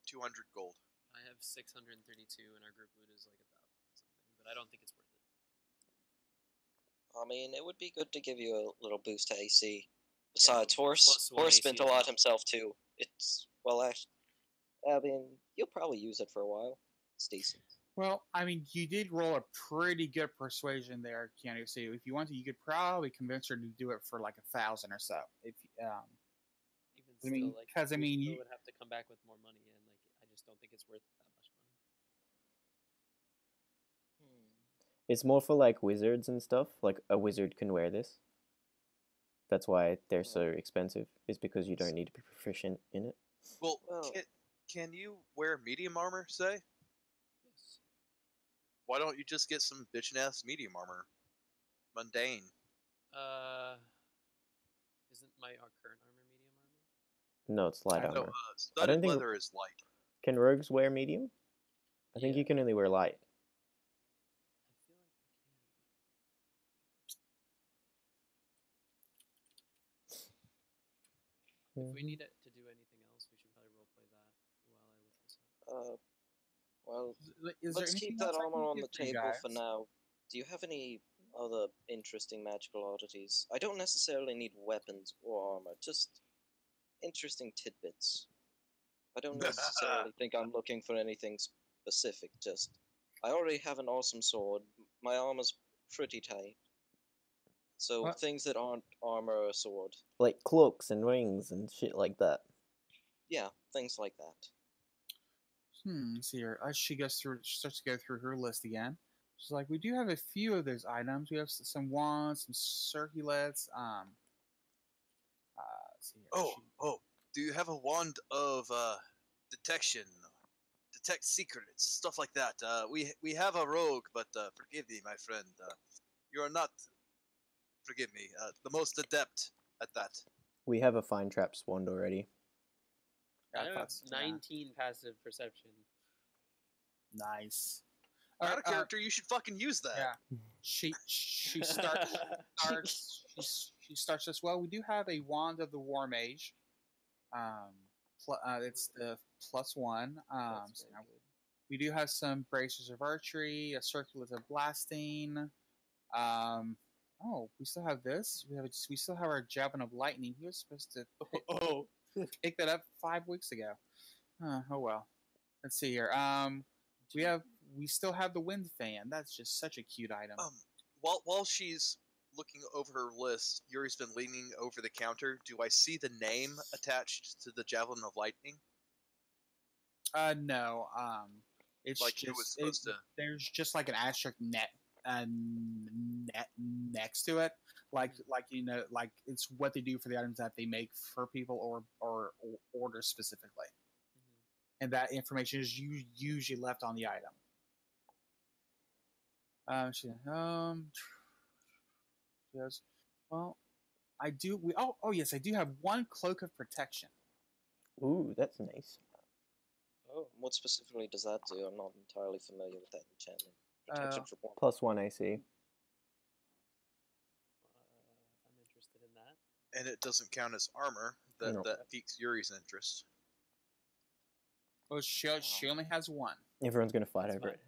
200 gold. I have 632, and our group loot is like 1,000 something, but I don't think it's worth it. I mean, it would be good to give you a little boost to AC. Yeah, Besides, Horse +1 AC spent a as lot well. himself too. It's well, actually, I mean, you'll probably use it for a while. It's decent. Well, I mean, you did roll a pretty good persuasion there, Keanu. So if you want to, you could probably convince her to do it for like 1,000 or so. If Even I still, mean, like, 'cause, I we mean, still you- would have to come back with more money, and like, I just don't think it's worth that much money. It's more for like wizards and stuff. Like a wizard can wear this. That's why they're so expensive. Is because you don't need to be proficient in it. Well, Well- can you wear medium armor, say? Yes. Why don't you just get some bitchin' ass medium armor? Mundane. Isn't my current armor medium armor? No, it's light I No, armor. studded think- leather is light. Can rogues wear medium? I think Yeah. you can only wear light. I feel like I can. If we need it to do anything else, we should probably roleplay that while I look this up. Well, Is there let's anything keep that else I armor can on do the for you table for guys? now. Do you have any other interesting magical oddities? I don't necessarily need weapons or armor, just interesting tidbits. I don't necessarily think I'm looking for anything specific, just I already have an awesome sword. My armor's pretty tight. So What? things that aren't armor or sword. Like cloaks and rings and shit like that. Yeah, things like that. Let's see here. She starts to go through her list again. She's like, we do have a few of those items. We have some wands, some circulets. Let's see here. Oh, do you have a wand of detection? Detect secrets, stuff like that. We have a rogue, but forgive me, my friend. You are not, forgive me, the most adept at that. We have a fine traps wand already. Yeah, I have thought so, yeah. 19 passive perception. Nice. Out Alright, of character, you should fucking use that. yeah. She starts she starts as well. We do have a wand of the War Mage. It's the +1. That's So very now good. we do have some bracers of archery, a circlet of blasting. We still have this. We still have our javelin of lightning. He was supposed to pick that up 5 weeks ago. Oh well. Let's see here. We still have the wind fan. That's just such a cute item. While she's looking over her list, Yuri's been leaning over the counter. Do I see the name attached to the javelin of lightning? No. It's Like just it was supposed to. there's just like an asterisk net next to it, like it's what they do for the items that they make for people or order specifically, and that information is usually left on the item. She goes, well, I do. Yes, I do have one cloak of protection. Ooh, that's nice. Oh, What specifically does that do? I'm not entirely familiar with that enchantment. Protection for one. +1 AC. I'm interested in that. And it doesn't count as armor. That No. that piques Yuri's interest. Well, she only has one. Everyone's gonna fight That's over fine. it.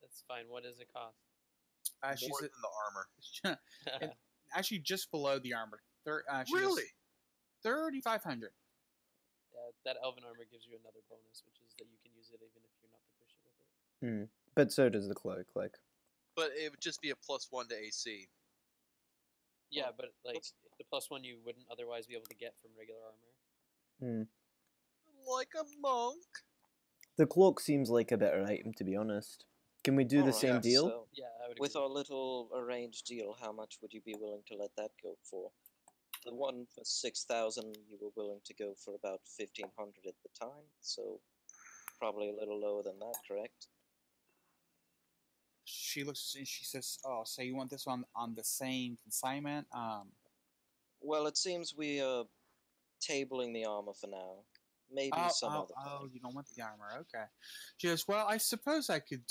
That's fine. What does it cost? She's More than the armor. actually just below the armor. Really? 3,500. Yeah, that elven armor gives you another bonus, which is that you can use it even if you're not proficient with it. But so does the cloak. Like, But it would just be a +1 to AC. Yeah, but like what's- the +1 you wouldn't otherwise be able to get from regular armor. Like a monk. the cloak seems like a better item, to be honest. Can we do the Alright, same deal? so Yeah, I would. with agree. our little arranged deal, how much would you be willing to let that go for? The one for 6,000, you were willing to go for about 1,500 at the time, so probably a little lower than that, correct? She looks and she says, "Oh, so you want this one on the same consignment?" Well, it seems we are tabling the armor for now. Maybe some other time. You don't want the armor. Okay. She goes, well, I suppose I could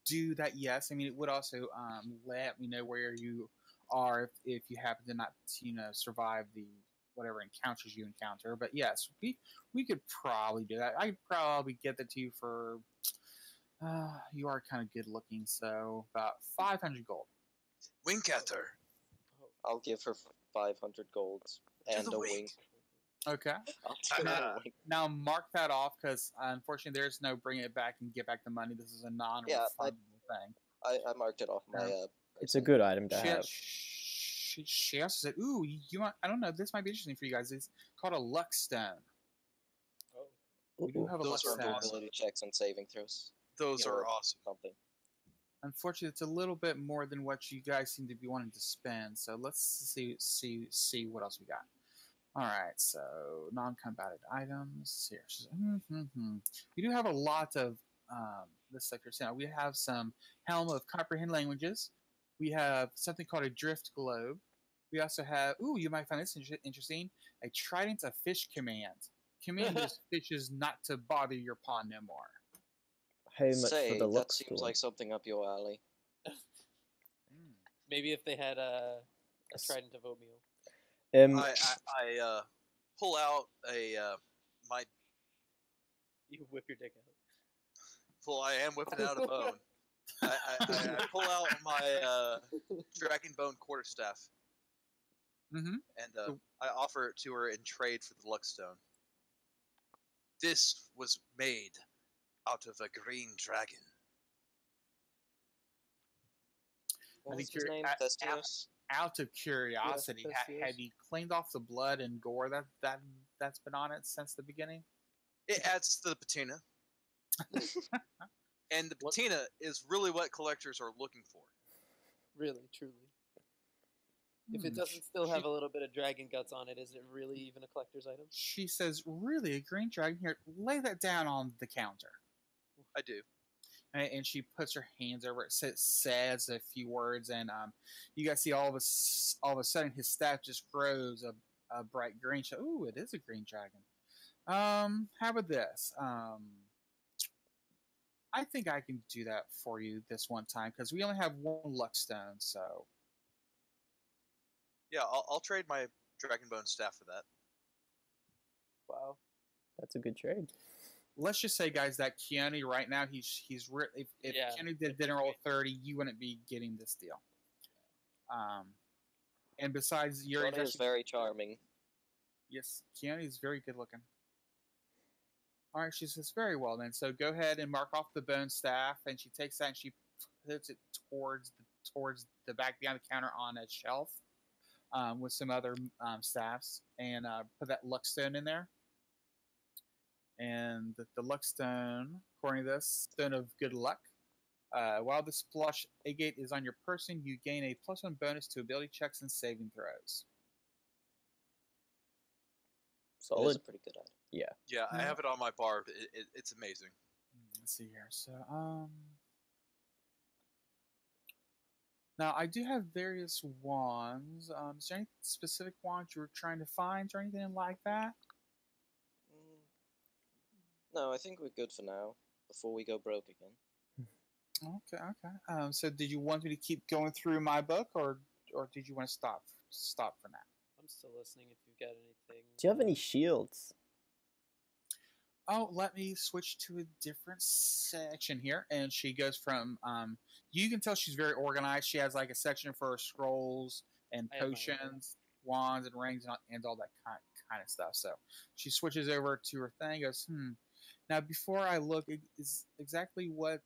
do that. Yes. I mean, it would also let me know where you are if you happen to not survive the whatever encounters you encounter. But yes, we could probably do that. I could probably get that to you for. You are kind of good looking, so about 500 gold. Wink at her. I'll give her 500 gold and the a wink. wink. Okay. I'll give her a wink. Now mark that off because unfortunately there's no bring it back and get back the money. This is a non-refundable thing. I marked it off my. It's a good item to have. She also said, "Ooh, you want? I don't know. This might be interesting for you guys. It's called a luck stone. Oh, We do have a luck Those are stone. awesome. ability checks and saving throws. Those You know, are awesome. Something. Unfortunately, it's a little bit more than what you guys seem to be wanting to spend. So let's see what else we got. All right, so non-combated items here. We do have a lot of this sector. So we have some Helm of Comprehend Languages. We have something called a Drift Globe. We also have, you might find this interesting, a Trident of Fish Command. Commands fishes not to bother your pond no more. How much for Say, the that luck seems stone? like something up your alley. Maybe if they had a trident of oatmeal. I pull out my You whip your dick out. I am whipping out a bone. I pull out my dragon bone quarterstaff, and I offer it to her in trade for the luck stone. This was made out of a green dragon. What I was think his name? you're Thestius? out of curiosity, Yes, yes, have you cleaned off the blood and gore that's been on it since the beginning? It adds to the patina. And the patina is really what collectors are looking for. Really, truly. If it doesn't still have a little bit of dragon guts on it, is it really even a collector's item? She says, really, a green dragon? Here, lay that down on the counter. I do. And she puts her hands over it, says a few words, and you guys see all of a sudden his staff just grows a bright green. Ooh, it is a green dragon. How about this? I think I can do that for you this one time because we only have one luck stone. So yeah, I'll trade my dragon bone staff for that. Wow, that's a good trade. Let's just say, guys, that Keanu right now, if Keanu didn't roll 30, you wouldn't be getting this deal. And besides, Yuri is very charming. Yes, Keanu is very good looking. All right, she says, very well then. So go ahead and mark off the bone staff, and she takes that and she puts it towards the back behind the counter on a shelf with some other staffs, and put that luck stone in there. And the luck stone, according to this, stone of good luck. While this plush agate is on your person, you gain a +1 bonus to ability checks and saving throws. Solid. It is a pretty good item. Yeah. Yeah, I have it on my bar. It's amazing. Let's see here. So, now I do have various wands. Is there any specific wands you were trying to find or anything like that? No, I think we're good for now. Before we go broke again. Okay. So, did you want me to keep going through my book, or did you want to stop for now? I'm still listening. If you've got anything. Do you have any shields? Oh, let me switch to a different section here. And she goes from you can tell she's very organized. She has like a section for scrolls and potions, wands and rings, and all that kind of stuff. So she switches over to her thing. Goes, Now, before I look, is exactly what.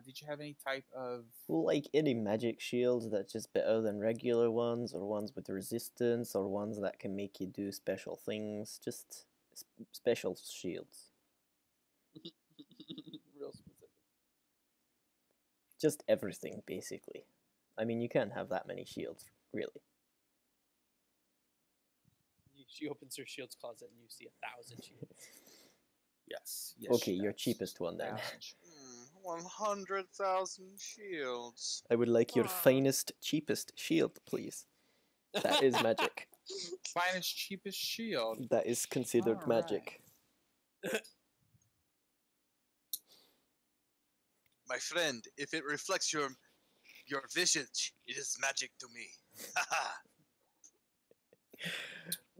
Did you have any type of... Well, like any magic shields that's just better than regular ones, or ones with resistance, or ones that can make you do special things, just special shields. Real specific. Just everything, basically. I mean, you can't have that many shields, really. She opens her shields closet and you see 1,000 shields. Yes. Okay, your cheapest one then. 100,000 shields. I would like your finest, cheapest shield, please. That is magic. Finest, cheapest shield. That is considered magic. My friend, if it reflects your visage, it is magic to me.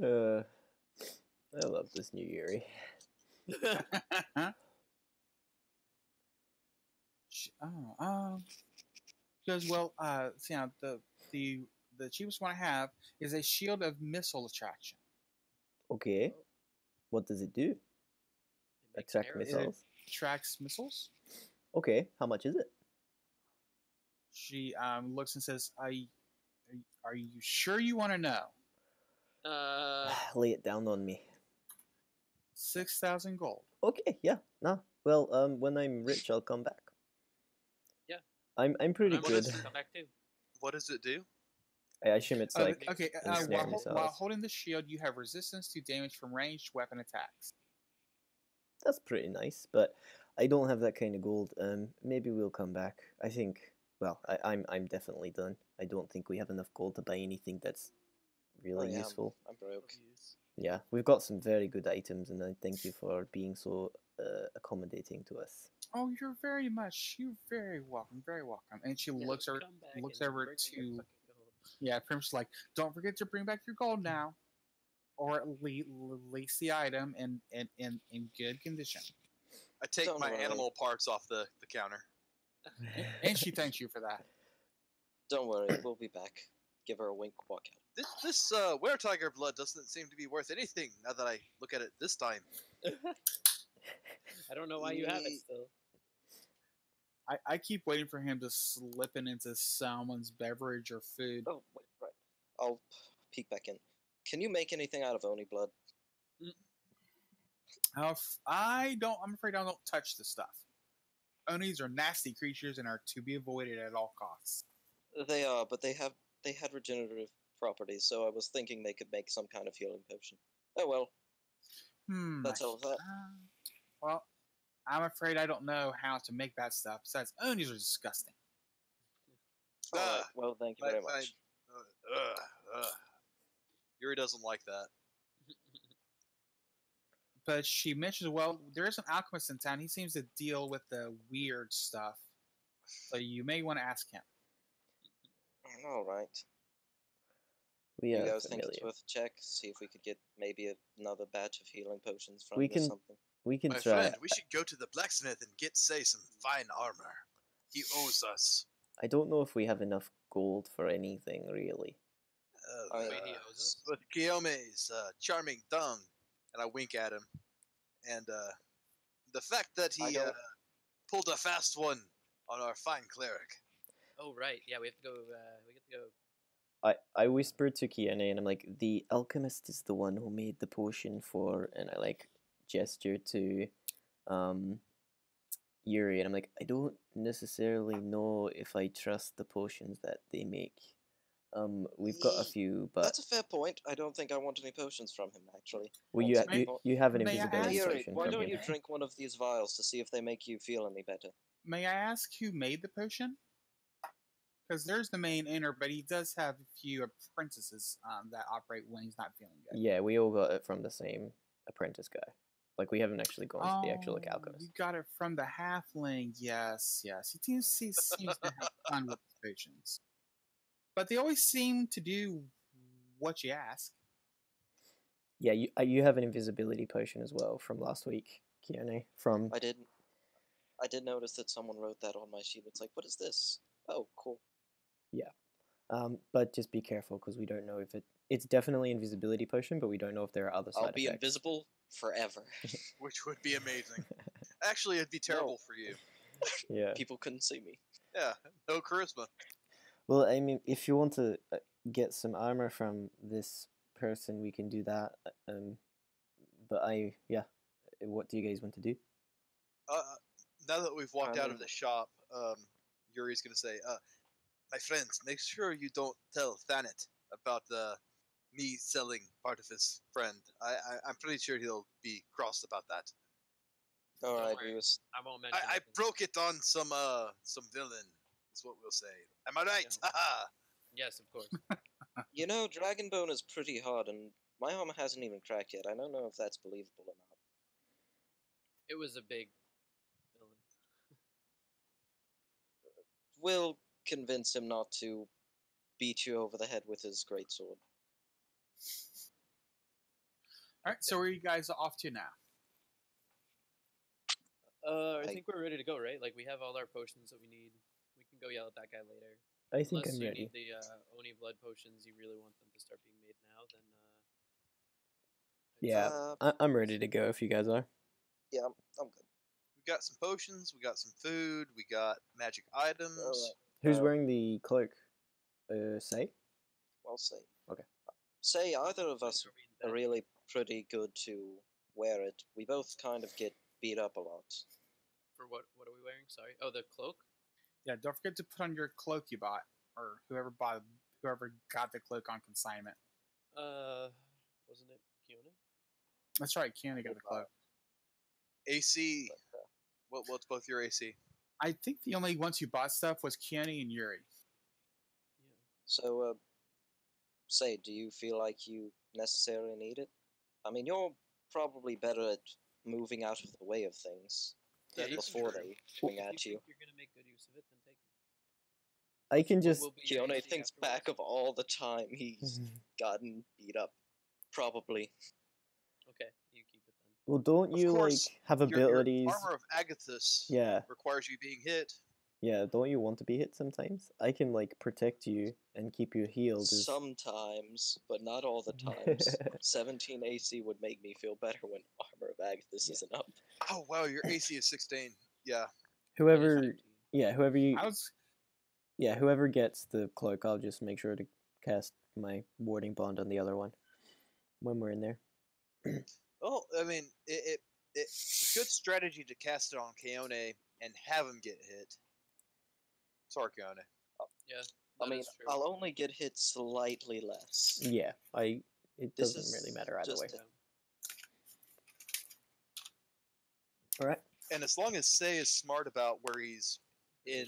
I love this new Yuri. Goes well. See now the cheapest one I have is a shield of missile attraction. Okay, what does it do? Attract missiles. It attracts missiles. Okay, how much is it? She looks and says, "Are you sure you want to know?" Lay it down on me. 6,000 gold. Okay, yeah, no. Well, when I'm rich, I'll come back. Yeah. I'm pretty good. Come back too. What does it do? I assume it's like okay. While holding the shield, you have resistance to damage from ranged weapon attacks. that's pretty nice, but I don't have that kind of gold. Maybe we'll come back. I think. Well, I'm definitely done. I don't think we have enough gold to buy anything that's really yeah, useful. I'm broke. Yeah, we've got some very good items, and I thank you for being so accommodating to us. Oh, you're very welcome, very welcome. And she Yeah, looks over, come back looks and over bring me your to, fucking gold. yeah, pretty much like, don't forget to bring back your gold now, or at least the item in good condition. I take Don't my worry. animal parts off the counter. And she thanks you for that. Don't worry, we'll be back. Give her a wink, walk out. This were tiger blood doesn't seem to be worth anything now that I look at it this time. I don't know why you have it still. I keep waiting for him to slip it into someone's beverage or food. Oh, wait, right. I'll peek back in. Can you make anything out of Oni blood? I'm afraid I don't touch the stuff. Onis are nasty creatures and are to be avoided at all costs. They are, but they had regenerative properties, so I was thinking they could make some kind of healing potion. Oh well. That's all of that. Well, I'm afraid I don't know how to make that stuff. Besides, Onis are disgusting. Alright, well, thank you very much. Yuri doesn't like that. But she mentions, well, there is an alchemist in town. He seems to deal with the weird stuff. So you may want to ask him. Alright. We You are guys think familiar. it's worth a check? See if we could get maybe another batch of healing potions from We him or can- something. We can My try. friend, we should go to the blacksmith and get, say, some fine armor. He owes us. I don't know if we have enough gold for anything really. I- Wait, he owes us? With Guillaume's charming tongue, and I wink at him, and the fact that I he don't- pulled a fast one on our fine cleric. Oh right, yeah, we have to go. We get to go. I whispered to Kiane and I'm like, the alchemist is the one who made the potion for, and I like gesture to Yuri and I'm like, I don't necessarily know if I trust the potions that they make. We've got a few, but That's a fair point. I don't think I want any potions from him, actually. well, That's you, a you point. you have an May I invisibility ask- Yuri, potion why from don't him. you drink one of these vials to see if they make you feel any better? May I ask who made the potion? Because there's the main owner, but he does have a few apprentices that operate when he's not feeling good. Yeah, we all got it from the same apprentice guy. Like we haven't actually gone to the actual like You alchemist. got it from the halfling. Yes. He seems to have fun with the potions. But they always seem to do what you ask. Yeah, you have an invisibility potion as well from last week, Kiane. From I did notice that someone wrote that on my sheet. It's like, what is this? Oh, cool. but just be careful because we don't know if it's definitely invisibility potion, but we don't know if there are other side I'll be effects. invisible forever. Which would be amazing. Actually, it'd be terrible for you. Yeah. People couldn't see me. Yeah, no charisma. Well, I mean, if you want to get some armor from this person, we can do that. But what do you guys want to do? Now that we've walked out of mean- the shop, Yuri's gonna say, "My friends, make sure you don't tell Thanet about me selling part of his friend. I'm pretty sure he'll be crossed about that. All right, worry. we was. I won't mention. I anything. broke it on some villain. Is what we'll say. Am I right? Yeah. Haha. Yes, of course. You know, Dragonbone is pretty hard, and my armor hasn't even cracked yet. I don't know if that's believable or not. It was a big villain. We'll convince him not to beat you over the head with his greatsword. All right, so where are you guys off to now? I I- think we're ready to go, right? Like we have all our potions that we need. We can go yell at that guy later. I think Unless I'm you ready. need the Oni blood potions, you really want them to start being made now, then Yeah, Uh, I'm ready to go if you guys are. yeah, I'm good. We got some potions. We got some food. We got magic items. Alright, Who's Uh, wearing the cloak? Say? I'll say. Okay. Say either of us Are we are dead? really pretty good to wear it. We both kind of get beat up a lot. For what? What are we wearing? Sorry. Oh, the cloak. Yeah, don't forget to put on your cloak you bought, or whoever got the cloak on consignment. Wasn't it Kiona? That's right, Keanu got the cloak. AC. What's both your AC? I think the only ones who bought stuff was Keone and Yuri. So, say, do you feel like you necessarily need it? I mean, you're probably better at moving out of the way of things That is before true. they swing If at you. think you're gonna make good use of it, then take it. I can What just. will be your Keone AC thinks afterwards? back of all the time he's gotten beat up. Probably. Okay, you keep it then. Well, don't Of you course, like have Your abilities? armor of Agathis Yeah, requires you being hit. yeah. Don't you want to be hit sometimes? I can like protect you and keep you healed. Sometimes, but not all the times. 17 AC would make me feel better when Armor of Agathis isn't up. Oh wow, your AC is 16. Yeah. Whoever, 15. yeah, whoever you, I was yeah, whoever gets the cloak, I'll just make sure to cast my warding bond on the other one when we're in there. Well, I mean, it's a good strategy to cast it on Keone and have him get hit. Sorry, Keone. Yeah, I that mean, is true. I'll only get hit slightly less. Yeah, it This doesn't really is matter either way. just All right. And as long as Say is smart about where he's in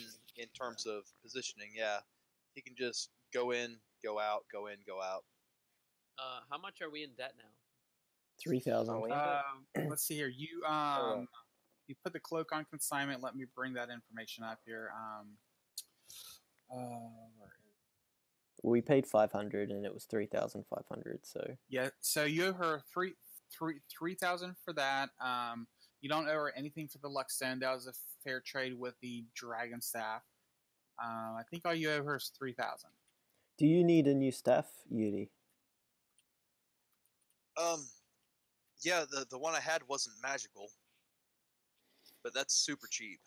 terms of positioning, yeah, he can just go in, go out, go in, go out. How much are we in debt now? 3,000. Oh, yeah. let's see here. You Alright. you put the cloak on consignment. Let me bring that information up here. Where is We paid 500 and it was 3,500. So Yeah, so you owe her 3,000 for that. You don't owe her anything for the Luckstone. That was a fair trade with the Dragon Staff. I think all you owe her is 3,000. do you need a new staff, Yuri? Yeah, the one I had wasn't magical, but that's super cheap.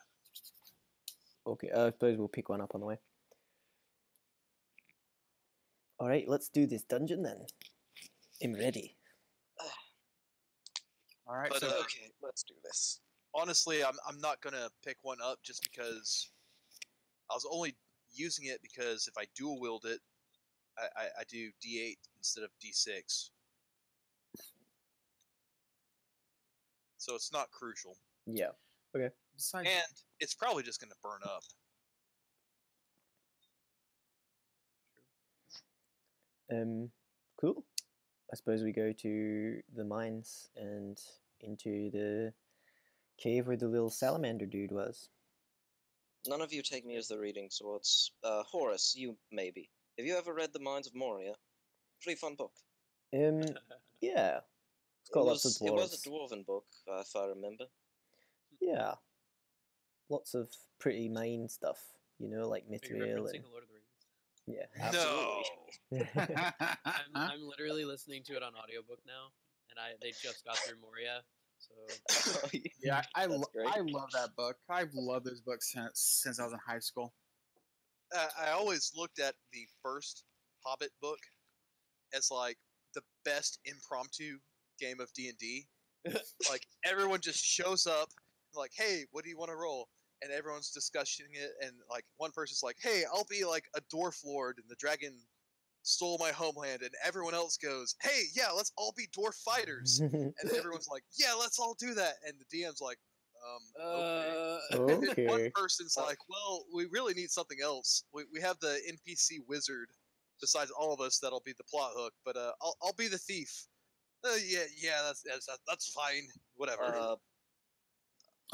Okay, I suppose we'll pick one up on the way. All right, let's do this dungeon then. I'm ready. All right, But, so Okay, let's do this. Honestly, I'm not gonna pick one up just because I was only using it because if I dual wield it, I do D8 instead of D6. So it's not crucial. Yeah. besides, And it's probably just gonna burn up. Cool. I suppose we go to the mines and into the cave where the little salamander dude was. None of you take me as the reading swords. Horace, you maybe. Have you ever read The Mines of Moria? Pretty fun book. Yeah. It's got lots of dwarves. It was a dwarven book, if I remember. Yeah. Lots of pretty mine stuff, you know, like Are you Mithril referencing and Lord of the Rings? yeah. Absolutely. I'm literally listening to it on audiobook now, and they just got through Moria, so yeah, I That's great. love that book. I've loved those books since I was in high school. I always looked at the first Hobbit book as like the best impromptu game of D&D. Like everyone just shows up, like, "Hey, what do you want to roll?" And everyone's discussing it, and like one person's like, "Hey, I'll be like a dwarf lord, and the dragon stole my homeland," and everyone else goes, "Hey, yeah, let's all be dwarf fighters," and everyone's like, "Yeah, let's all do that," and the DM's like, okay. And one Okay. person's like, "Well, we really need something else. We have the NPC wizard besides all of us that'll be the plot hook, but I'll be the thief." Yeah, that's fine. Whatever.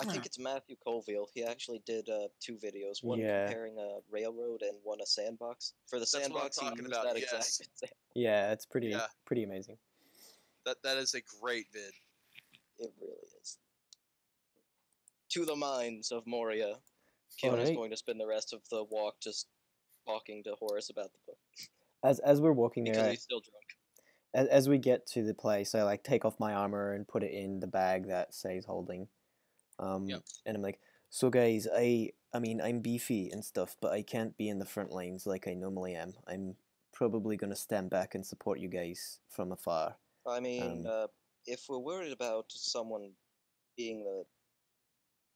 I think it's Matthew Colville. He actually did 2 videos. One Yeah. comparing a railroad and one a sandbox. For the That's what I'm sandbox, he talking used about, that yes. exact example. Yeah, it's pretty Yeah. pretty amazing. That is a great vid. It really is. To the mines of Moria. Keone's Alright. going to spend the rest of the walk just talking to Horace about the book. As we're walking Because there, he's still drunk. as we get to the place, I like take off my armor and put it in the bag that Say's holding. Yep. And I'm like, so guys, I mean, I'm beefy and stuff, but I can't be in the front lines like I normally am. I'm probably gonna stand back and support you guys from afar. I mean, if we're worried about someone being the...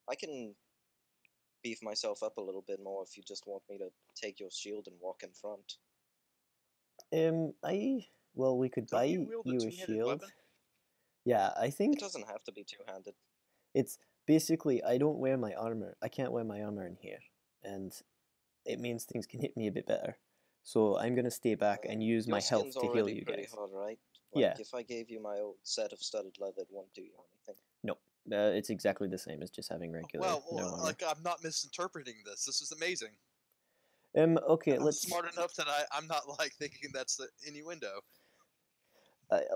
I can beef myself up a little bit more if you just want me to take your shield and walk in front. Well, we could Don't buy you wield a you a two-handed shield. weapon? Yeah, I It think doesn't have to be two-handed. It's basically I don't wear my armor. I can't wear my armor in here, and it means things can hit me a bit better. So I'm gonna stay back and use Your my health skin's to heal already you pretty guys. hard, right? Like, Yeah. if I gave you my old set of studded leather, it won't do you anything. No, it's exactly the same as just having regular Well, no armor. like I'm not misinterpreting this. This is amazing. Okay, I'm let's. smart enough that I'm not like thinking that's the innuendo.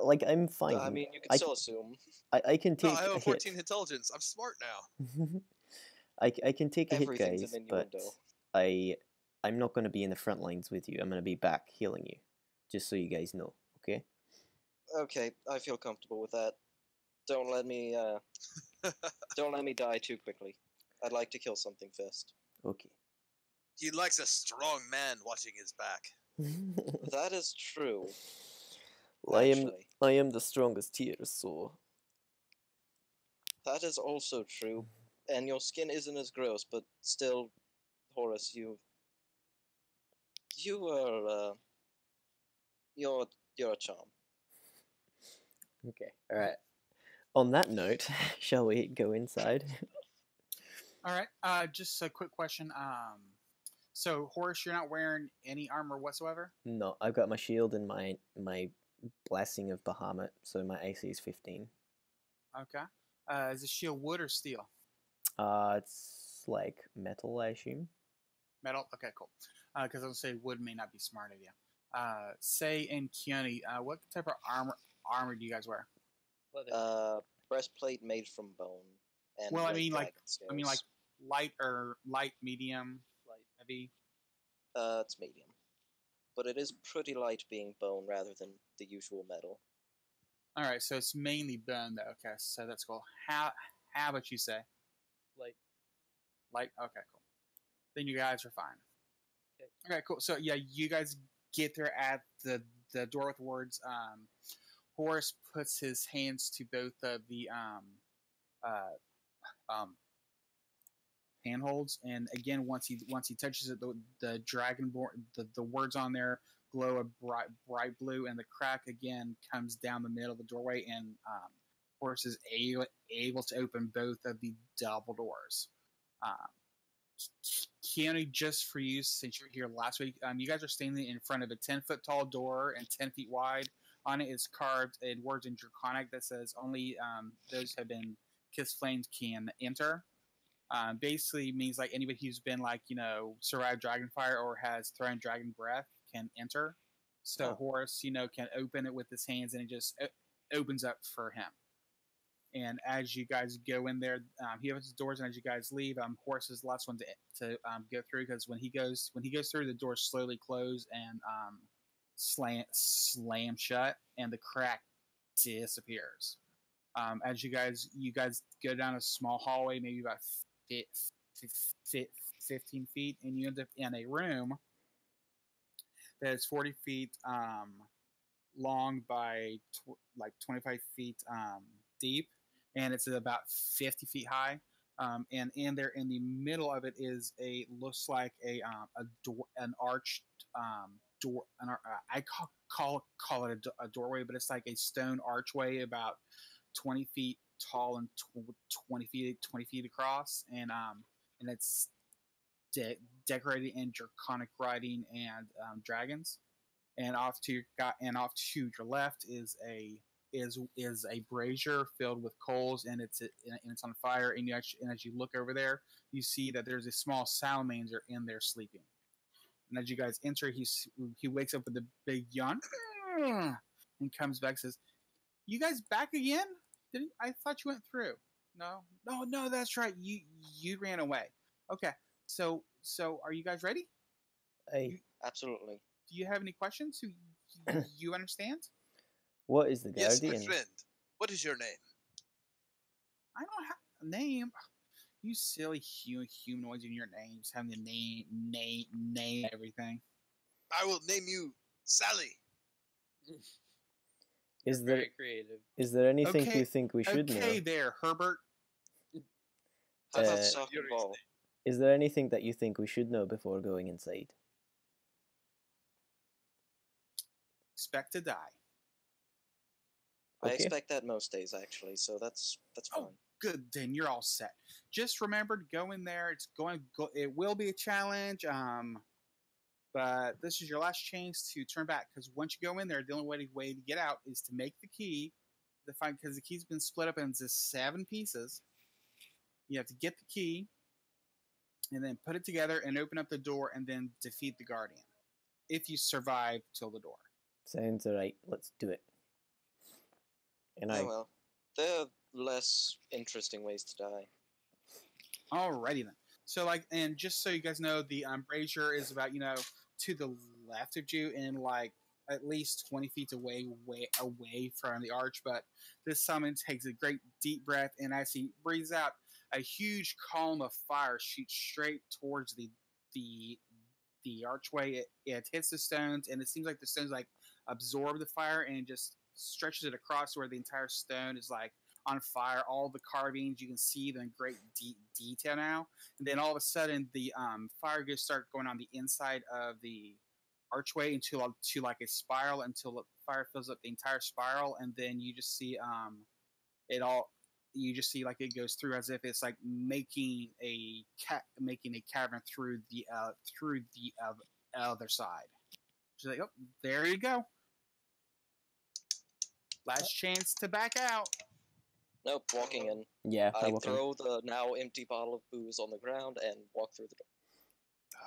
Like I'm fine. I mean, you could I still assume. I can No, take I have a a 14 hit. intelligence. I'm smart now. I can take a hit, Everything's guys, an but innuendo. I'm not going to be in the front lines with you. I'm going to be back healing you, just so you guys know. Okay? Okay, I feel comfortable with that. Don't let me die too quickly. I'd like to kill something first. Okay. He likes a strong man watching his back. That is true. Well, Actually, I am the strongest here, so that is also true. And your skin isn't as gross, but still, Horace, you are you're a charm. okay. All right. On that note, shall we go inside? All right. Just a quick question. So Horace, you're not wearing any armor whatsoever. No, I've got my shield and my blessing of Bahamut, so my AC is 15. Okay. Is the shield wood or steel? It's like metal, I assume. Metal. Okay, cool. Because I was gonna say wood may not be smart idea. Say and Keone, what type of armor do you guys wear? Leather. Breastplate made from bone. And Well, I red mean, like dragon scales. light, medium, Light. heavy. It's medium. But it is pretty light being bone rather than the usual metal. All right, so it's mainly bone though. Okay, so that's cool. How about you say? Light. Light. Okay, cool. Then you guys are fine. Okay, cool. So yeah, you guys get there at the door with words. Horace puts his hands to both of the handholds, and again, once he touches it, the dragonborn the words on there glow a bright blue, and the crack again comes down the middle of the doorway, and Horace is able to open both of the double doors. Keone, just for you, since you were here last week, you guys are standing in front of a 10-foot tall door and 10 feet wide. On it is carved in words in Draconic that says only those who have been kissed flames can enter. Basically means like anybody who's been like, survived dragonfire or has thrown dragon breath can enter. So Horace, can open it with his hands, and it just opens up for him. And as you guys go in there, he opens the doors, and as you guys leave, Horace is the last one to go through, because when he goes through, the doors slowly close and slam shut, and the crack disappears. As you guys go down a small hallway, maybe about 15 feet, and you end up in a room that is 40 feet long by like 25 feet deep, and it's about 50 feet high. And in there, in the middle of it, looks like a door, an arched door. I call it a doorway, but it's like a stone archway about 20 feet tall and 20 feet across, and it's decorated in draconic writing and dragons. And off to your left is a brazier filled with coals, and it's on fire. And as you look over there, you see that there's a small salamander in there sleeping. And as you guys enter, he wakes up with a big yawn and comes back and says, "You guys back again? I thought you went through." No, that's right. You ran away. Okay, so are you guys ready? Absolutely. Do you have any questions? You understand? What is the Yes, guardian? my friend. What is your name? I don't have a name. You silly humanoids in your names having the name everything. I will name you Sally. Is there Very creative. is there anything Okay, you think we should Okay, know? there, Herbert. How about Uh, soccer ball? Is there anything that you think we should know before going inside? Expect to die. I Okay. expect that most days, actually, so that's fine. good. Then you're all set. Just remember to go in there. It will be a challenge. But this is your last chance to turn back because once you go in there, the only way to get out is to make the key. Because the key's been split up into 7 pieces. You have to get the key and then put it together and open up the door and then defeat the Guardian. If you survive till the door. Sounds alright. Let's do it. And I Oh well, there are less interesting ways to die. Alrighty then. So and just so you guys know, the brazier is about to the left of you and at least 20 feet away from the arch. But this summon takes a great deep breath, and as he breathes out, a huge column of fire shoots straight towards the archway. It hits the stones, and it seems like the stones absorb the fire and just stretches it across where the entire stone is on fire. All the carvings, you can see them in great detail now. And then all of a sudden, the fire start going on the inside of the archway to a spiral until the fire fills up the entire spiral, and then you just see it all. You just see it goes through as if it's making a cavern through the other side. She's like, oh, there you go. Last chance to back out. Nope, walking in. yeah, I walk in. throw the now empty bottle of booze on the ground and walk through the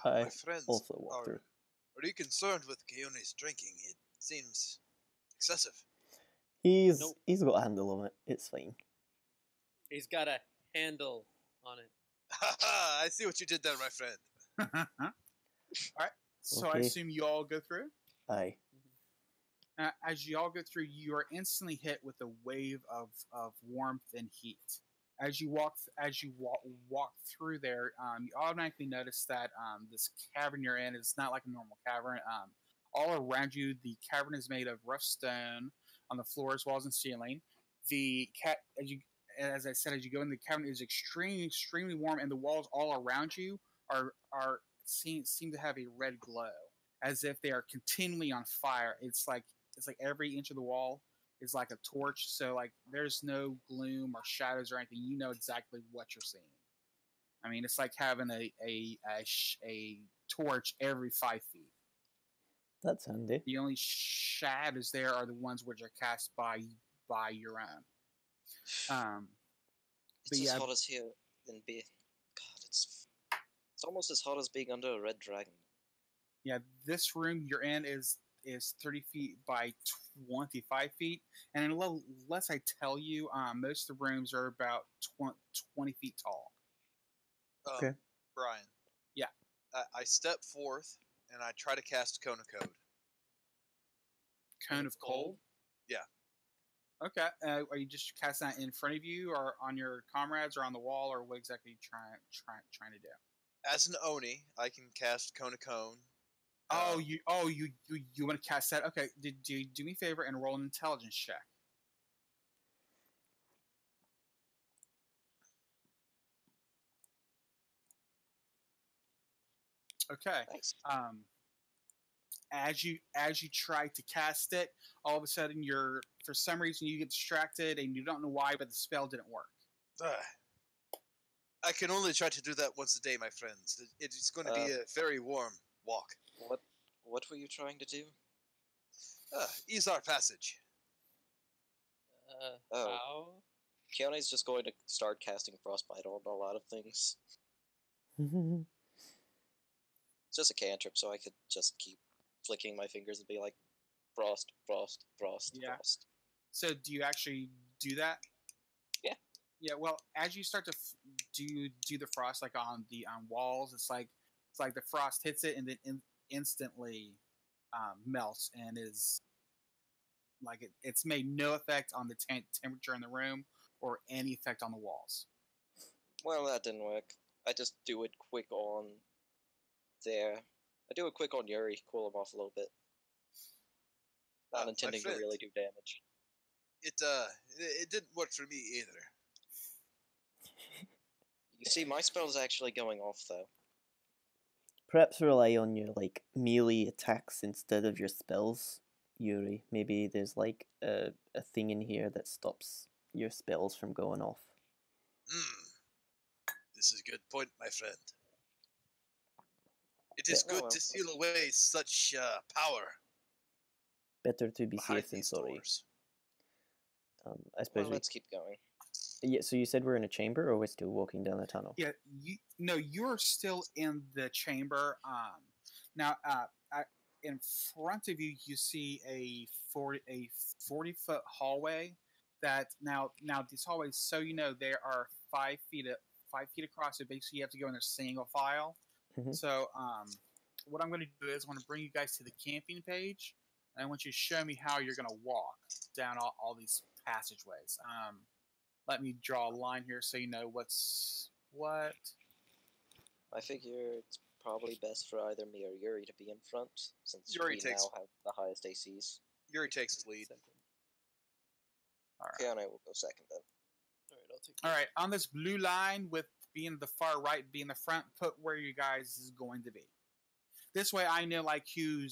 door. I My friends, also walk through. are you concerned with Keone's drinking? It seems excessive. He's Nope. he's got a handle on it. It's fine. He's got a handle on it. I see what you did there, my friend. Alright, so I Okay. assume you all go through? Aye. As you all go through, you are instantly hit with a wave of warmth and heat. As you walk through there, you automatically notice that this cavern you're in is not like a normal cavern. All around you, the cavern is made of rough stone on the floors, walls, and ceiling. As I said, as you go in, the cavern is extremely warm, and the walls all around you seem to have a red glow, as if they are continually on fire. It's like every inch of the wall is like a torch, so there's no gloom or shadows or anything. You know exactly what you're seeing. I mean, it's like having a torch every 5 feet. That's handy. The only shadows there are the ones which are cast by your own. It's But as yeah. hot as here in being. God, it's almost as hot as being under a red dragon. Yeah, this room you're in is 30 feet by 25 feet, and unless I tell you, most of the rooms are about 20 feet tall. Okay. Brian. Yeah. I step forth and I try to cast Cone of Code. Cone of cold. Yeah. Okay. Are you just casting that in front of you, or on your comrades, or on the wall, or what exactly are you trying to do? As an Oni, I can cast Cone of Cone. You want to cast that? Okay. Do me a favor and roll an intelligence check. Okay. Thanks. As you try to cast it, all of a sudden for some reason you get distracted and you don't know why, but the spell didn't work. I can only try to do that once a day, my friends. It's going to be a very warm walk. What were you trying to do? Ease our passage. Oh. How? Keone's just going to start casting Frostbite on a lot of things. It's just a cantrip, so I could just keep flicking my fingers and be like, frost, frost, frost, Yeah. frost. So do you actually do that? Yeah. Yeah. Well, as you start to do the frost on the walls, it's like the frost hits it and then instantly melts and is it's made no effect on the temperature in the room or any effect on the walls. Well, that didn't work. I just do it quick on there. I do it quick on Yuri, cool him off a little bit. Not My intending to friend. really do damage. It didn't work for me either. You see, my spell's actually going off, though. Perhaps rely on your melee attacks instead of your spells, Yuri. Maybe there's a thing in here that stops your spells from going off. This is a good point, my friend. It Yeah, is good well, to seal away such power Better to be behind safe than these sorry. doors. I suppose Well, let's keep going. Yeah, so you said we're in a chamber, or we're still walking down the tunnel? Yeah, you're still in the chamber. Now, in front of you, you see a 40-foot hallway. That now this hallway, so there are 5 feet across. So basically, you have to go in a single file. Mhm. So, what I'm going to do is I want to bring you guys to the camping page, and I want you to show me how you're going to walk down all these passageways. Let me draw a line here so you know what's what. I figure it's probably best for either me or Yuri to be in front, since Yuri we takes- now have the highest ACs. Yuri takes the lead. All right. Keanu will go second then. All right, I'll take. All right, on this blue line with being the far right, being the front, put where you guys is going to be. This way, I know like who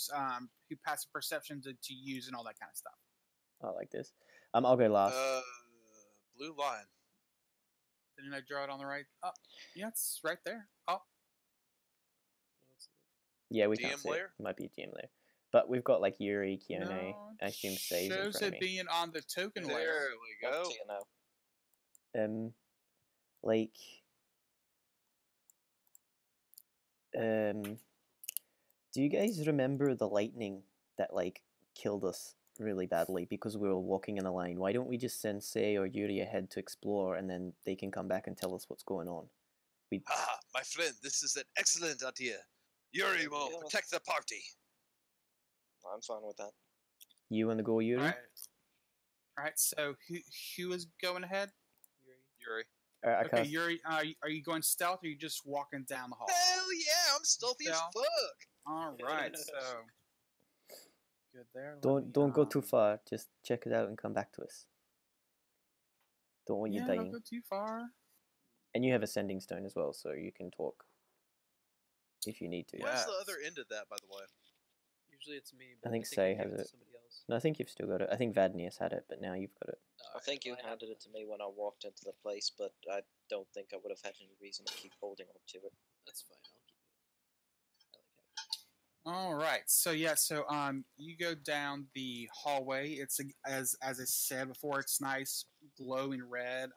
passive perception to use and all that kind of stuff. I like this. I'll go last. Blue line. Didn't I draw it on the right? Oh, yeah, it's right there. Oh, Yeah, we can't DM see it. layer? It might be DM layer. But we've got like Yuri, Keone, no, I assume saves in shows front of it me. being on the token layer. There we Up go. to you now. Like, do you guys remember the lightning that like killed us really badly because we were walking in a line? Why don't we just send Sei or Yuri ahead to explore, and then they can come back and tell us what's going on? Ah, my friend, this is an excellent idea. Yuri will Yeah. protect the party. I'm fine with that. You want to go, Yuri? All right. So who is going ahead? Yuri. I Okay, cast- Yuri. Are you going stealth, or are you just walking down the hall? Hell yeah, I'm stealthy as Stealth. fuck. All right. So good there. Let Don't me, don't go too far. Just check it out and come back to us. Don't want you Yeah, dying. don't go too far. And you have ascending stone as well, so you can talk if you need to. Yeah. Where's the other end of that, by the way? Usually it's me. I But think I Sei you has gave to it. somebody else. No, I think you've still got it. I think Vadnius had it, but now you've got it. I think you handed it to me when I walked into the place, but I don't think I would have had any reason to keep holding on to it. That's fine. I'll keep it. I like having it. All right. So yeah. So you go down the hallway. It's as I said before. It's nice, glowing red.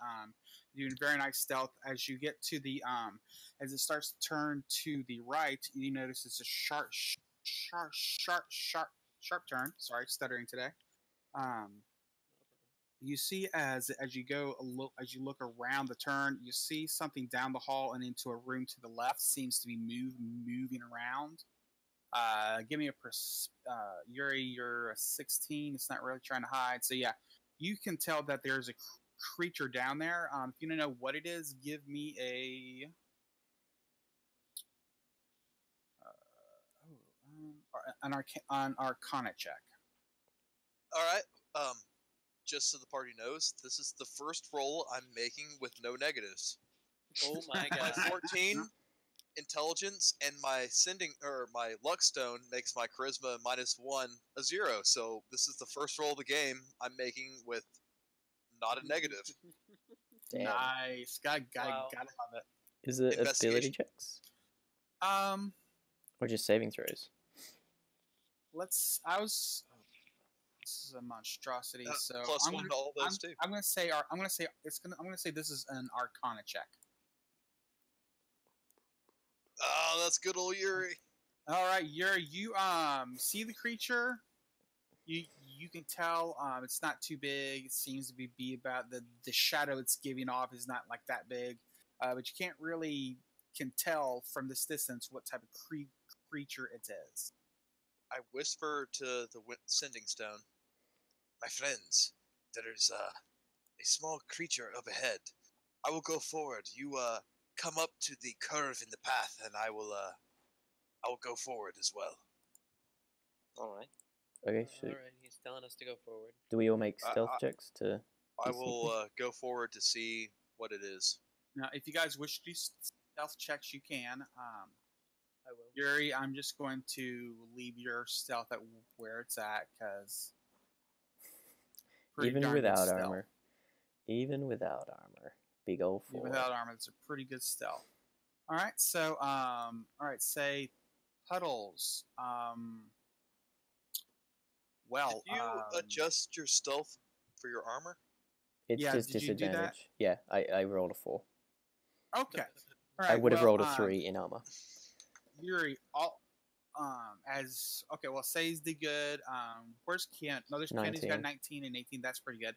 Doing very nice stealth. As you get to the as it starts to turn to the right, you notice it's a sharp turn. Sorry, stuttering today. You see as you go as you look around the turn, you see something down the hall and into a room to the left seems to be moving around. Give me a Yuri, you're a 16. It's not really trying to hide. So yeah, you can tell that there's a creature down there. If you don't know what it is, give me an Arcana check. All right. Just so the party knows, this is the first roll I'm making with no negatives. Oh my My god. 14 intelligence and my my luck stone makes my charisma -1 a 0. So this is the first roll of the game I'm making with not a negative. Damn. Nice, gotta Wow. love it. Is it ability Investigation. checks Um, or just saving throws? This is a monstrosity. So plus I'm one gonna, to all those too. I'm gonna say this is an Arcana check. Oh, that's good old Yuri. All right, you see the creature. You can tell it's not too big. It seems to be about the shadow it's giving off is not like that big, but you can't really can tell from this distance what type of creature it is. I whisper to the sending stone, my friends, there is a small creature up ahead. I will go forward. You come up to the curve in the path, and I will go forward as well. All right. Okay, so All right, he's telling us to go forward. do we all make I- stealth checks to? I Be will go forward to see what it is. Now, if you guys wish to do stealth checks, you can. I will. Yuri, I'm just going to leave your stealth at where it's at because Even without armor. Even without armor. Big old Yeah, 4. without armor, it's a pretty good stealth. All right, so all right, say Puddles. Well, Did you adjust your stealth for your armor? It's yeah, just did you do that? disadvantage. Yeah, I rolled a 4. Okay. All right, I would have well, rolled a 3 in armor. Yuri, as okay, well, Say's the good. Where's Ken? No, there's Kenny's got 19. 19 and 18. That's pretty good.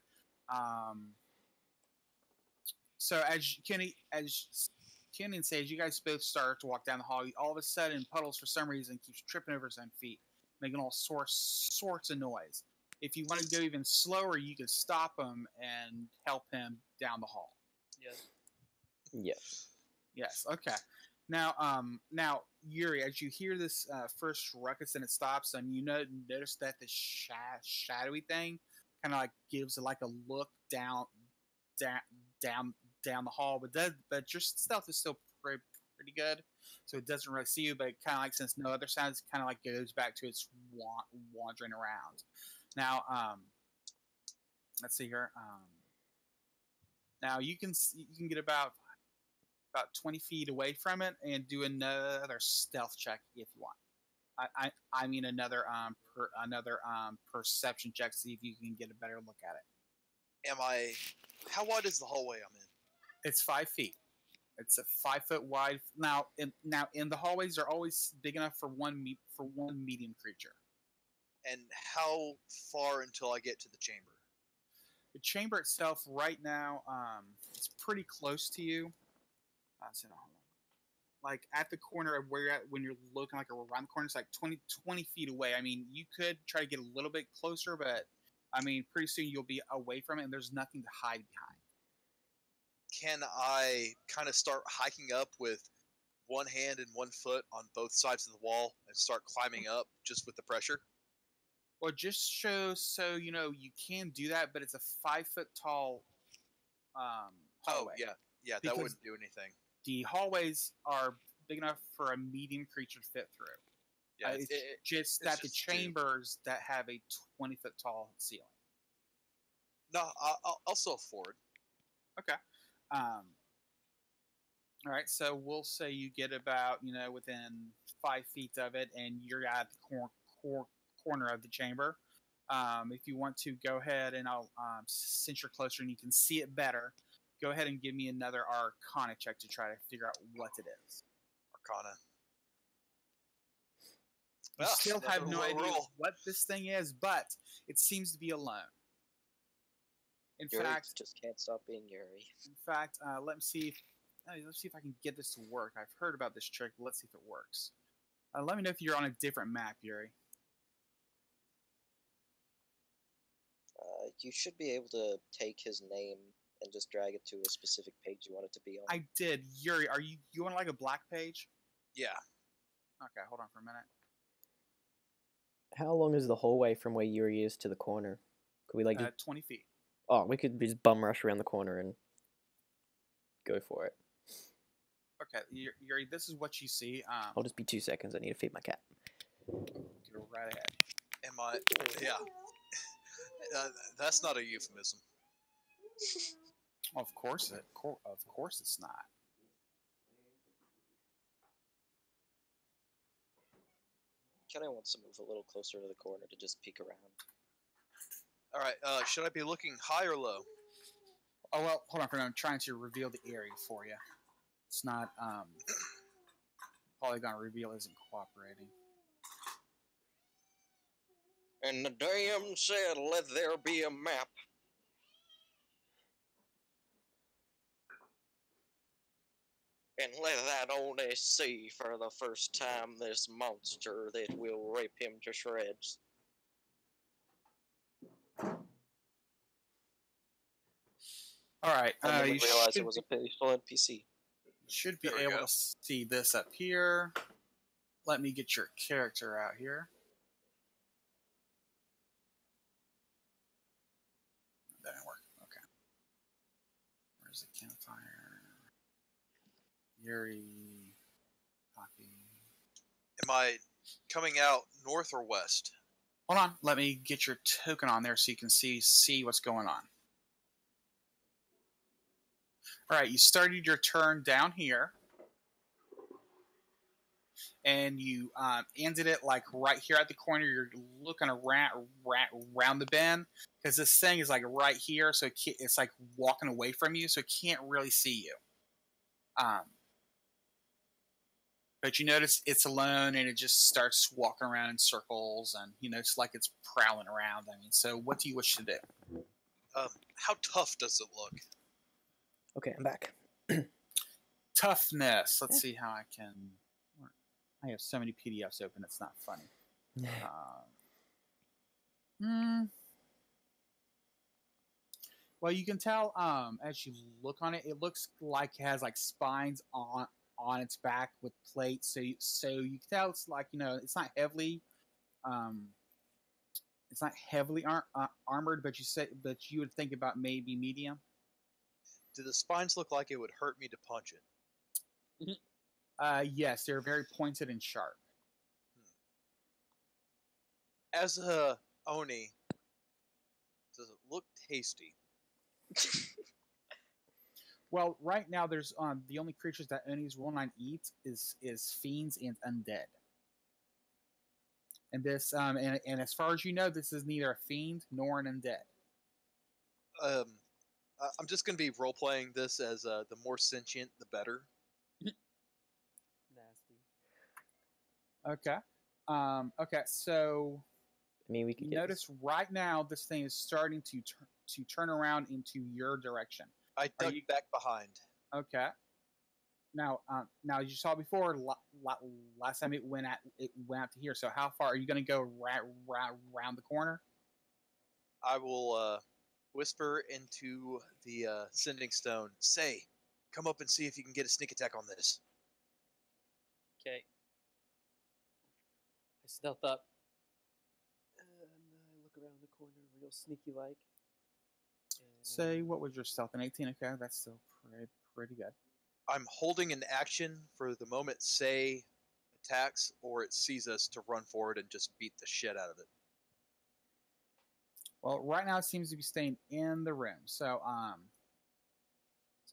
So as Kenny and Sage, you guys both start to walk down the hall. All of a sudden, Puddles for some reason keeps tripping over his own feet, making all sorts of noise. If you want to go even slower, you can stop him and help him down the hall. Yes. Yes. Yes. Okay. Now, Yuri, as you hear this first ruckus and it stops, and you notice that the shadowy thing kind of like gives like a look down the hall, but your stealth is still pretty good, so it doesn't really see you. But kind of like since no other sounds, kind of like goes back to its wandering around. Now, let's see here. Now you can get about 20 feet away from it and do another stealth check if you want. I mean another perception check, see if you can get a better look at it. How wide is the hallway I'm in? It's 5 feet. It's a 5 foot wide. Now in the hallways, they're always big enough for one medium creature. And how far until I get to the chamber? The chamber itself, right now, it's pretty close to you. Like at the corner of where you're at when you're looking like around the corner, it's like 20 feet away. I mean, you could try to get a little bit closer, but I mean, pretty soon you'll be away from it, and there's nothing to hide behind. Can I kind of start hiking up with one hand and 1 foot on both sides of the wall and start climbing up just with the pressure? Well, just shows so you know you can do that, but it's a 5 foot tall hallway. Oh, yeah, that Because wouldn't do anything. the hallways are big enough for a medium creature to fit through. Yeah, It's just that the chambers that have a 20 foot tall ceiling. No, I'll still forward. Okay. All right, so we'll say you get about within 5 feet of it, and you're at the corner of the chamber. If you want to go ahead and I'll since you're closer and you can see it better, go ahead and give me another Arcana check to try to figure out what it is. Arcana. You still have no idea roll. what this thing is, but it seems to be alone. In Yuri fact, just can't stop being Yuri. let me see if I can get this to work. I've heard about this trick. Let's see if it works. Let me know if you're on a different map, Yuri. You should be able to take his name and just drag it to a specific page you want it to be on. I did. Yuri, are you on like a black page? Yeah. Okay, hold on for a minute. How long is the hallway from where Yuri is to the corner? Could we like just... 20 feet. Oh, we could just bum rush around the corner and go for it. Okay, Yuri, this is what you see. I'll just be 2 seconds. I need to feed my cat. Go right ahead. Yeah. That's not a euphemism. Of course it's not. Kenny wants to move a little closer to the corner to just peek around. All right. Should I be looking high or low? Oh well, hold on for a minute. I'm trying to reveal the area for you. It's not Polygon reveal isn't cooperating. And the dam said, "Let there be a map." And let that only see for the first time this monster that will rip him to shreds. All right. And then we you realized it was a peaceful NPC. should be There we able go. to see this up here. Let me get your character out here. That didn't work. Okay. Where's the campfire? Yuri. Poppy. Am I coming out north or west? Hold on. Let me get your token on there so you can see what's going on. All right, you started your turn down here, and you ended it like right here at the corner. You're looking around the bend because this thing is like right here, so it's like walking away from you, so it can't really see you. But you notice it's alone, and it just starts walking around in circles, and it's like it's prowling around. I mean, so what do you wish to do? How tough does it look? Okay, I'm back. Toughness. Let's see how I can. I have so many PDFs open; it's not funny. Well, you can tell as you look on it, it looks like it has like spines on its back with plates. So you can tell it's like it's not heavily armored, but you would think about maybe medium. Do the spines look like it would hurt me to punch it? Yes, they're very pointed and sharp. As a Oni, does it look tasty? Well, right now there's the only creatures that Onis will not eat is fiends and undead. And this and as far as you know, this is neither a fiend nor an undead. I'm just gonna be role playing this as the more sentient, the better. Nasty. Okay. Okay. So I mean, we could notice right now this thing is starting to turn around into your direction. I dug back behind. Okay. Now, as you saw before, last time it went out to here. So how far are you going to go around the corner? I will whisper into the sending stone. Say, come up and see if you can get a sneak attack on this. Okay. I stealth up. And I look around the corner real sneaky like. Say, what was your stealth? An 18? Okay, that's still pretty good. I'm holding an action for the moment Say attacks or it sees us to run forward and just beat the shit out of it. Well, right now it seems to be staying in the room. So,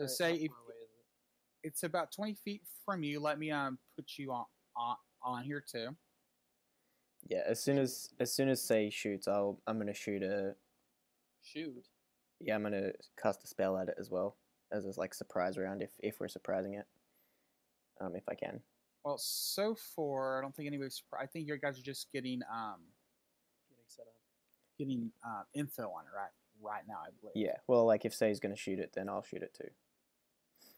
Right, say if how far away is it? it's about 20 feet from you, let me put you on here too. Yeah, as soon as Say shoots, I'm gonna shoot a. Shoot. Yeah, I'm gonna cast a spell at it as well as a like surprise round if we're surprising it. If I can. Well, so far I don't think anybody's surprised. I think you guys are just getting Set up. getting info on it right now, I believe. Yeah. Well, like if Say's gonna shoot it, then I'll shoot it too.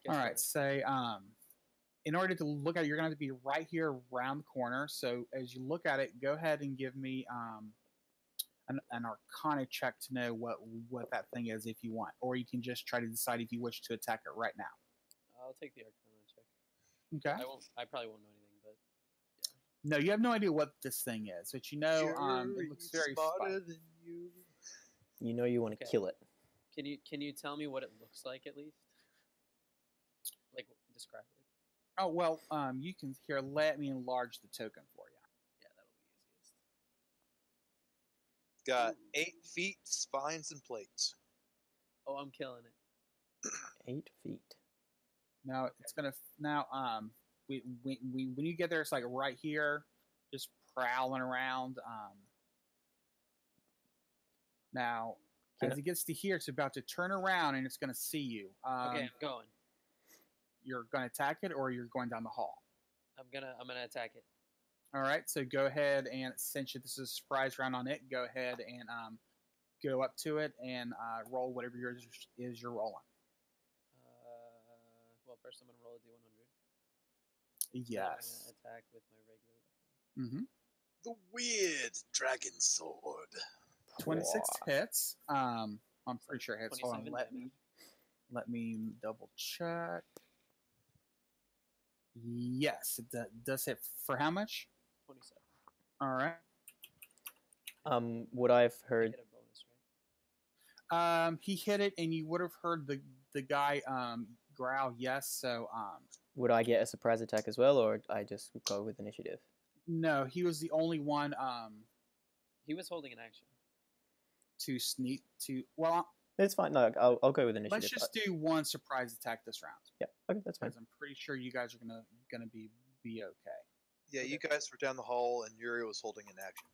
Guess All right. what? Say in order to look at it, you're going to have to be right here around the corner. So as you look at it, go ahead and give me an Arcana check to know what that thing is if you want, or you can just try to decide if you wish to attack it right now. I'll take the Arcana check. Okay. I probably won't know anything, but No, you have no idea what this thing is, but you know it looks very smarter spiky. than you. You know you want to Okay. kill it. can you tell me what it looks like at least? Like describe it. Oh well, you can here. Let me enlarge the token for you. Yeah, that'll be easiest. Got 8 feet, spines, and plates. Oh, I'm killing it. 8 feet. Now it's gonna when you get there, it's like right here, just prowling around. Now Can as it gets to here, it's about to turn around and it's gonna see you. Okay, I'm going. You're gonna attack it, or you're going down the hall. I'm gonna attack it. All right, so go ahead and since this is a surprise round on it, go ahead and go up to it and roll whatever yours is you're rolling. Well, first I'm gonna roll a d100. Yes. I'm gonna attack with my regular weapon. Mm-hmm. The weird dragon sword. 26 hits. I'm pretty sure it hits. Hold on, 27 damage. let me double check. Yes, it does hit. For how much? 27. All right. What I've I heard. get a bonus, right? He hit it, and you would have heard the guy growl. Yes. So Would I get a surprise attack as well, or I just go with initiative? no, he was the only one He was holding an action. to sneak to. Well, It's fine. No, I'll go with initiative. Let's just do one surprise attack this round, Yeah. Okay, that's fine. because I'm pretty sure you guys are gonna be okay. Yeah, you guys were down the hall, and Yuri was holding an action.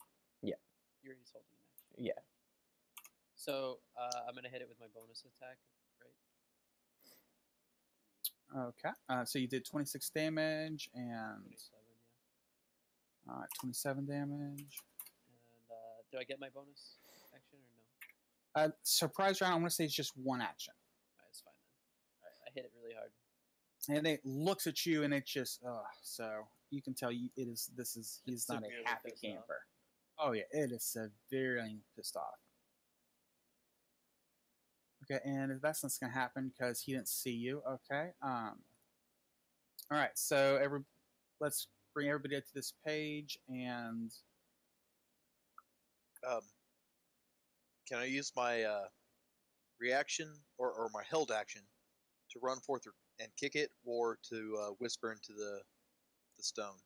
Yuri's holding an action. Yeah. So I'm gonna hit it with my bonus attack, right? Okay. So you did 26 damage and 27, yeah. 27 damage. And do I get my bonus action or no? Surprise round. I'm gonna say it's just one action, Alright, it's fine then. Alright, I hit it really hard. and it looks at you, and it just so you can tell he's It's not severely a happy pissed off. camper. Oh yeah, it is severely pissed off. Okay, and that's not gonna happen because he didn't see you. Okay. All right. So let's bring everybody up to this page, and Can I use my reaction or my held action to run forth and kick it, or to whisper into the stone?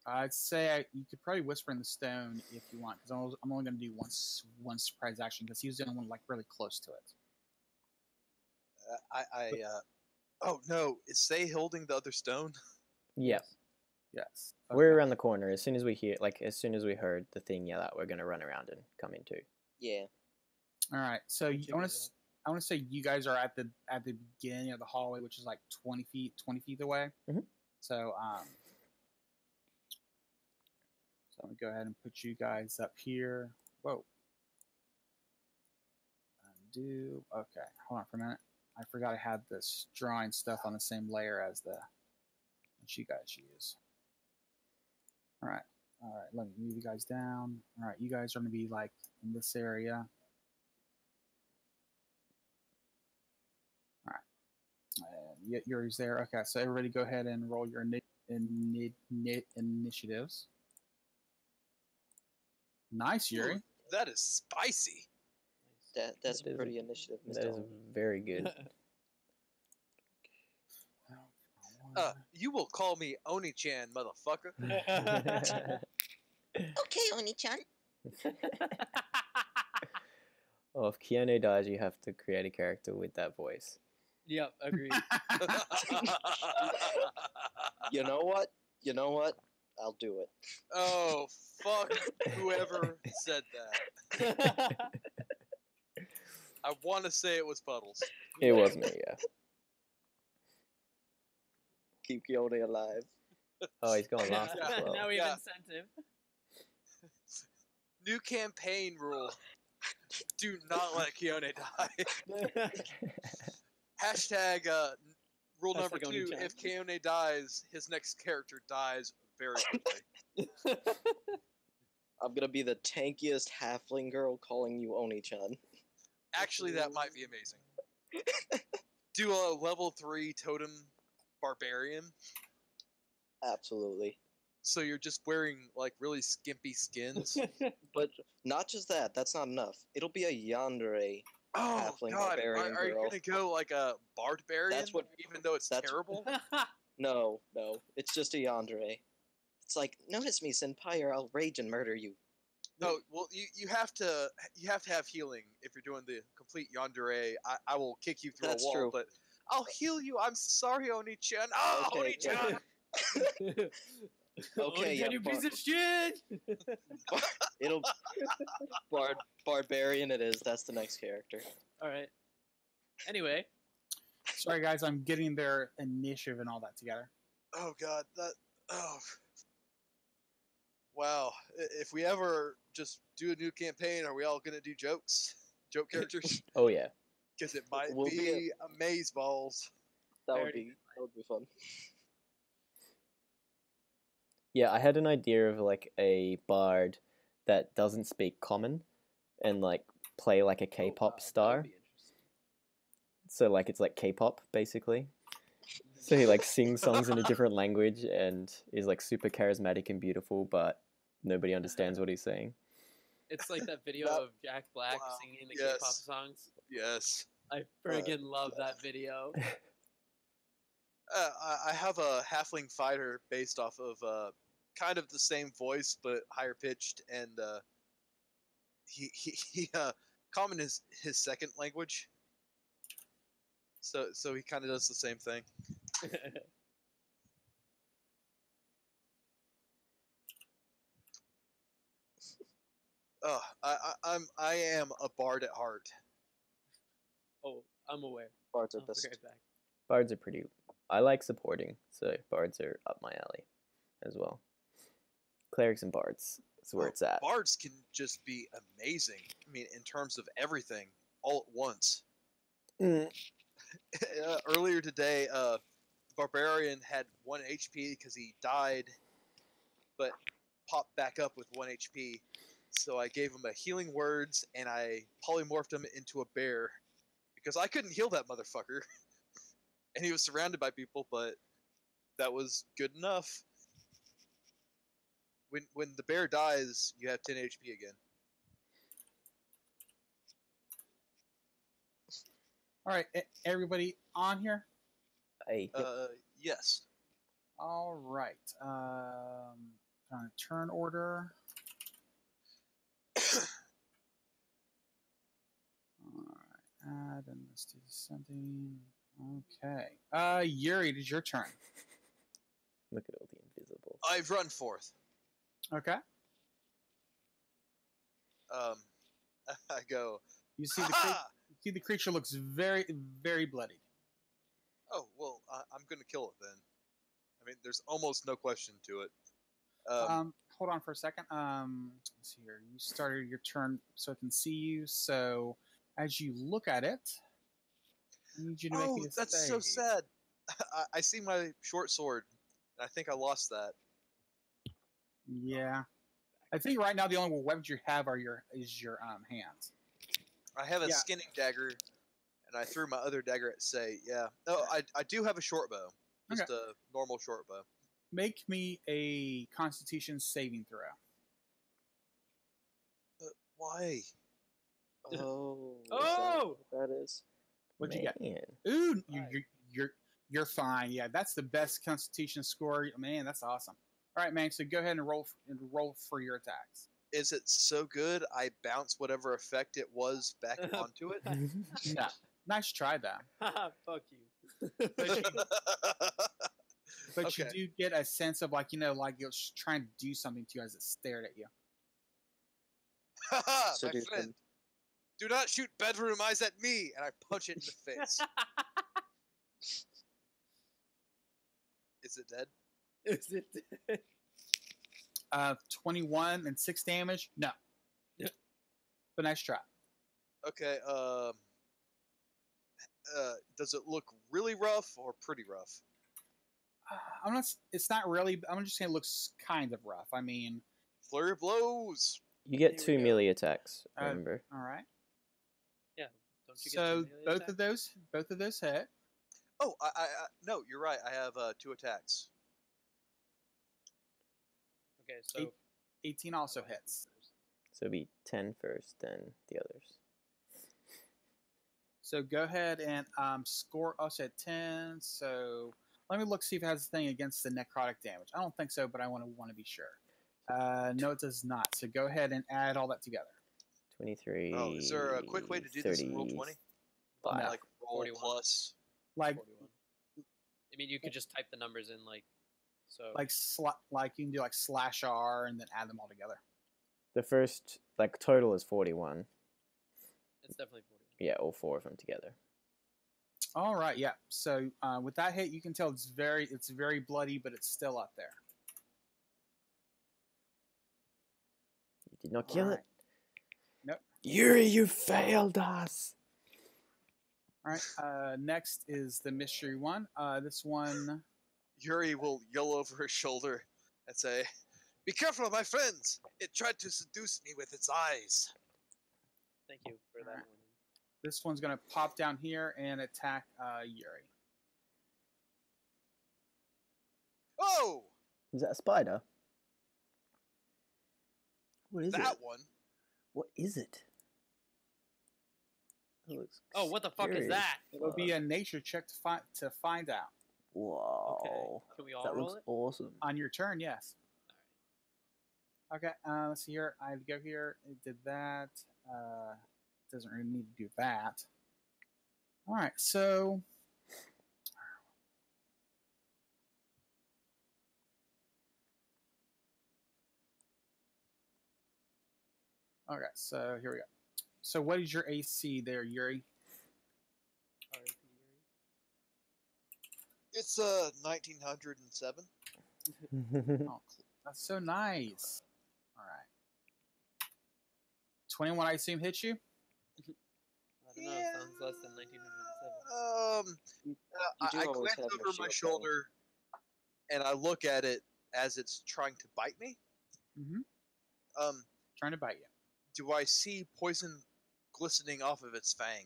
I'd say you could probably whisper in the stone if you want, because I'm only gonna do one surprise action because he was the only one like really close to it. Oh no! Is Say holding the other stone? Yeah. Yes. We're Okay. around the corner. As soon as we heard the thing yell out, we're gonna run around and come in too. Yeah. All right. So Where'd you I want do to I want to say you guys are at the beginning of the hallway, which is like 20 feet away. Mhm. So so I'm gonna go ahead and put you guys up here. Whoa. Undo. Okay. Hold on for a minute. I forgot I had this drawing stuff on the same layer as the that you guys use. All right. All right. Let me move you guys down. All right. You guys are gonna be like in this area. Yuri's there. Okay, so everybody go ahead and roll your initiatives. Nice, Yuri. Ooh, that is spicy. That's That is- pretty initiative, That is Mr. very good. You will call me Oni-chan, motherfucker. Okay, Oni-chan. Oh, if Keanu dies, you have to create a character with that voice. Yep, agreed. You know what? I'll do it. Oh, fuck whoever said that. I want to say it was Puddles. It was me, yeah. Keep Keone alive. Oh, he's going last as well. Now we have Yeah. incentive. New campaign rule. Do not let Keone die. Hashtag rule Hashtag number 2, Oni-chan. if Keone dies, his next character dies very quickly. I'm gonna be the tankiest halfling girl calling you Oni-chan. Actually, that might be amazing. Do a level 3 totem barbarian. Absolutely. So you're just wearing like really skimpy skins. But not just that, that's not enough. It'll be a yandere. Oh Halfling god, barbarian are you girl. gonna go like a barbarian? That's what- even though it's that's- terrible. No, it's just a yandere. It's like, notice me, senpai, or I'll rage and murder you. No, well you have to have healing if you're doing the complete yandere. I will kick you through That's a wall, true. but I'll heal you. I'm sorry, Oni-chan. Oh, Okay, Oni-chan. Okay, yeah, you piece of shit. It'll barbarian it is. That's the next character. All right. Anyway, Sorry, guys, I'm getting their initiative and all that together. Oh god, wow. If we ever just do a new campaign, are we all gonna do jokes? Joke characters? Oh, yeah. Because it might We'll be be amazeballs. That would Very be fun. Yeah, I had an idea of like a bard that doesn't speak common and like play like a K-pop that star. would be interesting. So like it's like K-pop basically. So he like sings songs in a different language and is like super charismatic and beautiful, but nobody understands what he's saying. It's like that video That- of Jack Black Wow, singing the yes. K-pop songs. Yes. I friggin' love that video. I have a halfling fighter based off of kind of the same voice but higher pitched, and he Common is his second language. So he kind of does the same thing. I am a bard at heart. Oh, I'm aware. Bards are I'll be best. right back. Bards are pretty. I like supporting, so bards are up my alley, as well. Clerics and bards. That's where it's at. Bards can just be amazing. I mean, in terms of everything, all at once. Earlier today, Barbarian had 1 HP because he died, but popped back up with 1 HP. So I gave him a healing words, and I polymorphed him into a bear because I couldn't heal that motherfucker, and he was surrounded by people, but that was good enough. When the bear dies, you have 10 HP again. All right, everybody on here. Hey, Yes. All right. On a turn order. All right. Add and let's do something. Okay. Yuri, it is your turn. look at all the invisibles. I've run forth. Okay. I go. You see "Ha-ha!" the creature looks very, very bloody. Oh well, I'm gonna kill it then. I mean, there's almost no question to it. Hold on for a second. Let's see here. You started your turn so it can see you. So as you look at it, I need you to make me a that's save. so sad. I see my short sword, and I think I lost that. Yeah. I think right now the only weapons you have are your hands. I have a Yeah. skinning dagger, and I threw my other dagger at Say. Yeah. No, I do have a short bow. Just a normal short bow. Make me a Constitution saving throw. Why? Oh. Oh! That is. What'd you get? Man. Ooh, Five. you're fine. Yeah, that's the best Constitution score. Man, that's awesome. All right, man. So go ahead and roll for your attacks. Is it so good? I bounce whatever effect it was back onto it. No, nice try, though. Fuck you. But Okay. you do get a sense of like it's trying to do something to you as it stared at you. Haha, my Seduce friend. him. Do not shoot bedroom eyes at me, and I punch it in the face. Is it dead? Is it? 21 and 6 damage. No. Yeah. But nice try. Okay. Does it look really rough or pretty rough? I'm not. It's not really. I'm just saying it looks kind of rough. I mean, Flurry of blows. You get Here we 2 go. melee attacks, Uh, remember? all right. Yeah. Don't you get So two melee attacks? both of those hit. Oh, I no, you're right. I have 2 attacks. Okay, so 18 also hits. So it'd be 10 first, then the others. So go ahead and score us at 10. So let me see if it has a thing against the necrotic damage. I don't think so, but I want to be sure. No, it does not. So go ahead and add all that together. 23. Oh, is there a quick way to do this in roll 20? No. Like roll 41. plus. Like 41. I mean, you could just type the numbers in, like, so. like you can do like /R and then add them all together. The first, total is 41. It's definitely 41. Yeah, all 4 of them together. All right, yeah. So with that hit, you can tell it's very bloody, but it's still up there. You did not kill All it? right. Nope. Yuri, you failed us! All right. Next is the mystery one. This one. Yuri will yell over his shoulder and say, "Be careful, my friends! It tried to seduce me with its eyes." Thank you for that Alright. one. This one's gonna pop down here and attack Yuri. Oh, Is that a spider? What is that it? one. What is it? That looks Oh, what the fuck is scary as that? It'll be a nature check to find out. Whoa. Okay. Can we all That roll looks it? awesome. On your turn, yes. Okay, let's see here. I go here. It did that. doesn't really need to do that. All right, so okay, so here we go. So what is your AC there, Yuri? RIP Yuri. It's 1907. Oh, that's so nice. All right. 21, I assume, hits you? I don't know. It sounds less than 1907. You I do always glance have your over my shield down. shoulder and I look at it as it's trying to bite me. Mm-hmm. Trying to bite you. Do I see poison glistening off of its fang?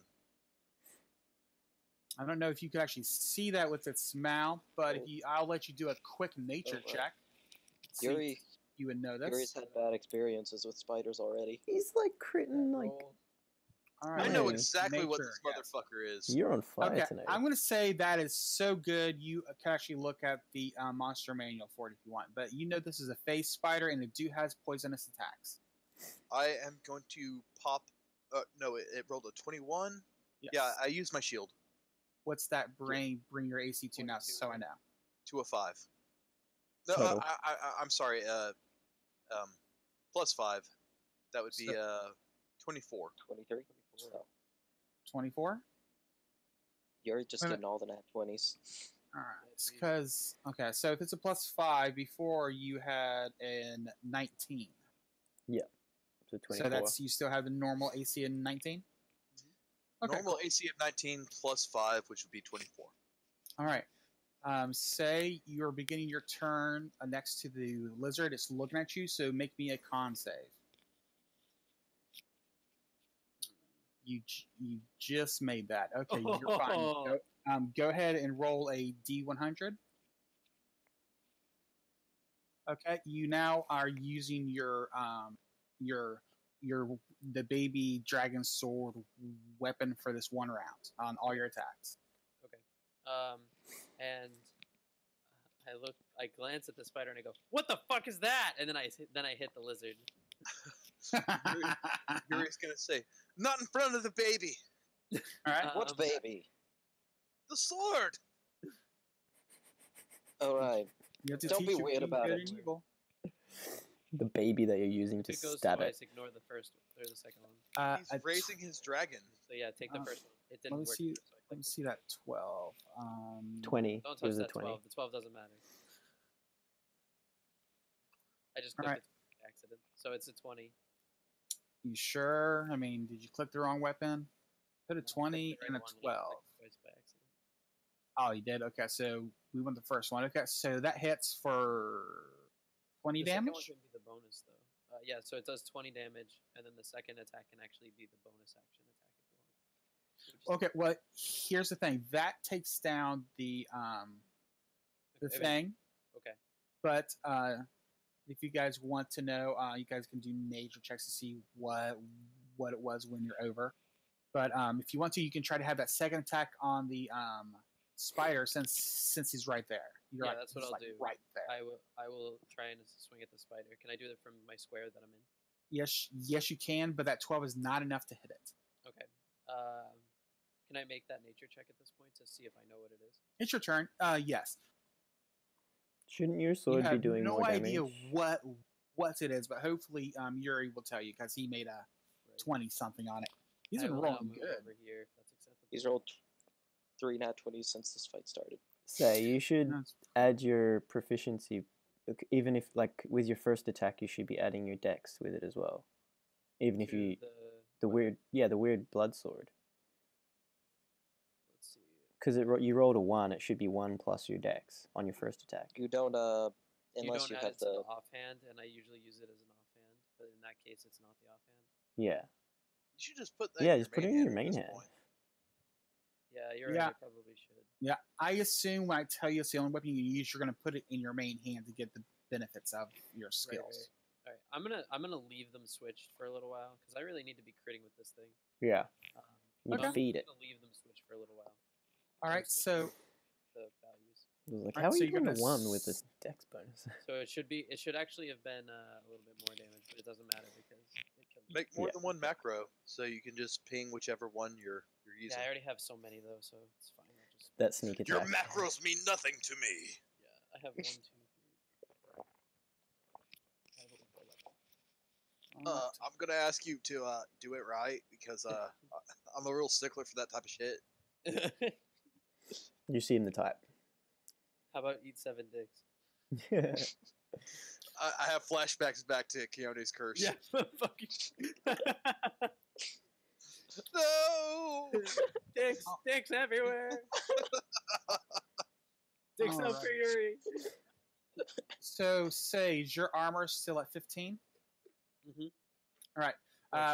I don't know if you could actually see that with its mouth, but Oh. I'll let you do a quick nature Oh, check. See if Yuri, you would know Yuri's this. had bad experiences with spiders already. He's like critting like Roll. All I right. know Hey. exactly what Nature, this yes. motherfucker is. you're on fire Okay, tonight. I'm going to say that is so good you can actually look at the monster manual for it if you want. But you know this is a phase spider and it do has poisonous attacks. I am going to pop. No, it rolled a 21. Yes. Yeah, I used my shield What's that bring your AC to now? 22, So I right? know. to a 5. No, Total. I'm sorry. Plus 5. That would be So- 24. 23. 24. So, 24. Yuri just Wait a getting all the nat 20s. All right, That's because okay, so if it's a +5, before you had a 19, So 24. so that's you still have the normal AC in 19. Okay, Normal cool. AC of 19 plus 5, which would be 24. All right. Say you're beginning your turn next to the lizard. It's looking at you, so make me a con save. You just made that. Okay, you're fine. Go ahead and roll a D100. Okay, you now are using your the baby dragon sword weapon for this one round on all your attacks. And I glance at the spider and I go, "What the fuck is that?" And then I hit the lizard. Yuri's gonna say, "Not in front of the baby. All right. What baby? The sword." Alright. You have to Don't teach be your weird king about good it. and evil. The baby that you're using to If it goes stab twice, it. ignore the first or the second one. He's raising his dragon. So yeah, take the Uh, first one. It let didn't me work. see- so I Let me clicked see that 12. 20. Don't It touch was a that 20. 12. The 12 doesn't matter. I just All clicked right. it by accident. So it's a 20. You sure? I mean, did you click the wrong weapon? Put a I clicked 20 the and a right one, I 12. clicked twice by accident. Oh, you did? Okay, so we went the first one. Okay, so that hits for 20 The second one damage? can be the bonus though. Yeah, so it does 20 damage, and then the second attack can actually be the bonus action attack if you want. Which is- Okay, well, here's the thing. That takes down the Okay, thing. Okay. But if you guys want to know, you guys can do nature checks to see what it was when you're over. But if you want to, you can try to have that second attack on the spider since he's right there. You're Yeah, like, that's what he's, I'll like, do. right there. I will try and swing at the spider. Can I do that from my square that I'm in? Yes, you can, but that 12 is not enough to hit it. Okay. Can I make that nature check at this point to see if I know what it is? It's your turn. Yes. Shouldn't your You sword be have doing no more idea damage? what it is, but hopefully Yuri will tell you because he made a Right. 20 something on it. He's I been will now rolling move good. over here if that's acceptable. He's rolled 3 nat 20s since this fight started. Say, you should That's- add your proficiency, even if, like, with your first attack, you should be adding your dex with it as well. Even if To you, the weapon. weird blood sword. Let's see. Because you rolled a 1, it should be 1 plus your dex on your first attack. You don't, You unless don't you add have it to the the. offhand, and I usually use it as an offhand, but in that case, it's not the offhand. Yeah. You should just put that. Yeah, in just your put it main in your hand at main this hand. point. Yeah, you're Yeah. right. I probably should. Yeah, I assume when I tell you it's the only weapon you use, you're going to put it in your main hand to get the benefits of your skills. All right, I'm gonna leave them switched for a little while because I really need to be critting with this thing. Yeah. You but I'm feed it. gonna leave them switched for a little while. All right, so The values. I was like, Alright, how are so you you're going to gonna 1 with this dex bonus? So it should actually have been a little bit more damage, but it doesn't matter because it killed me. Make more Yeah. than one macro, so you can just ping whichever one you're Yeah, using. I already have so many though, so it's fine. I'll just That sneak Your attack. macros mean nothing to me. yeah. I have 1, 2, 3. I have a full level. I'm gonna ask you to do it right because I'm a real stickler for that type of shit. You seem the type. How about eat 7 dicks? I have flashbacks back to Keone's curse. Yeah, fucking No. dicks everywhere. Dicks up for Alright. Yuri. So, Sage, your armor's still at 15. Mhm. All right.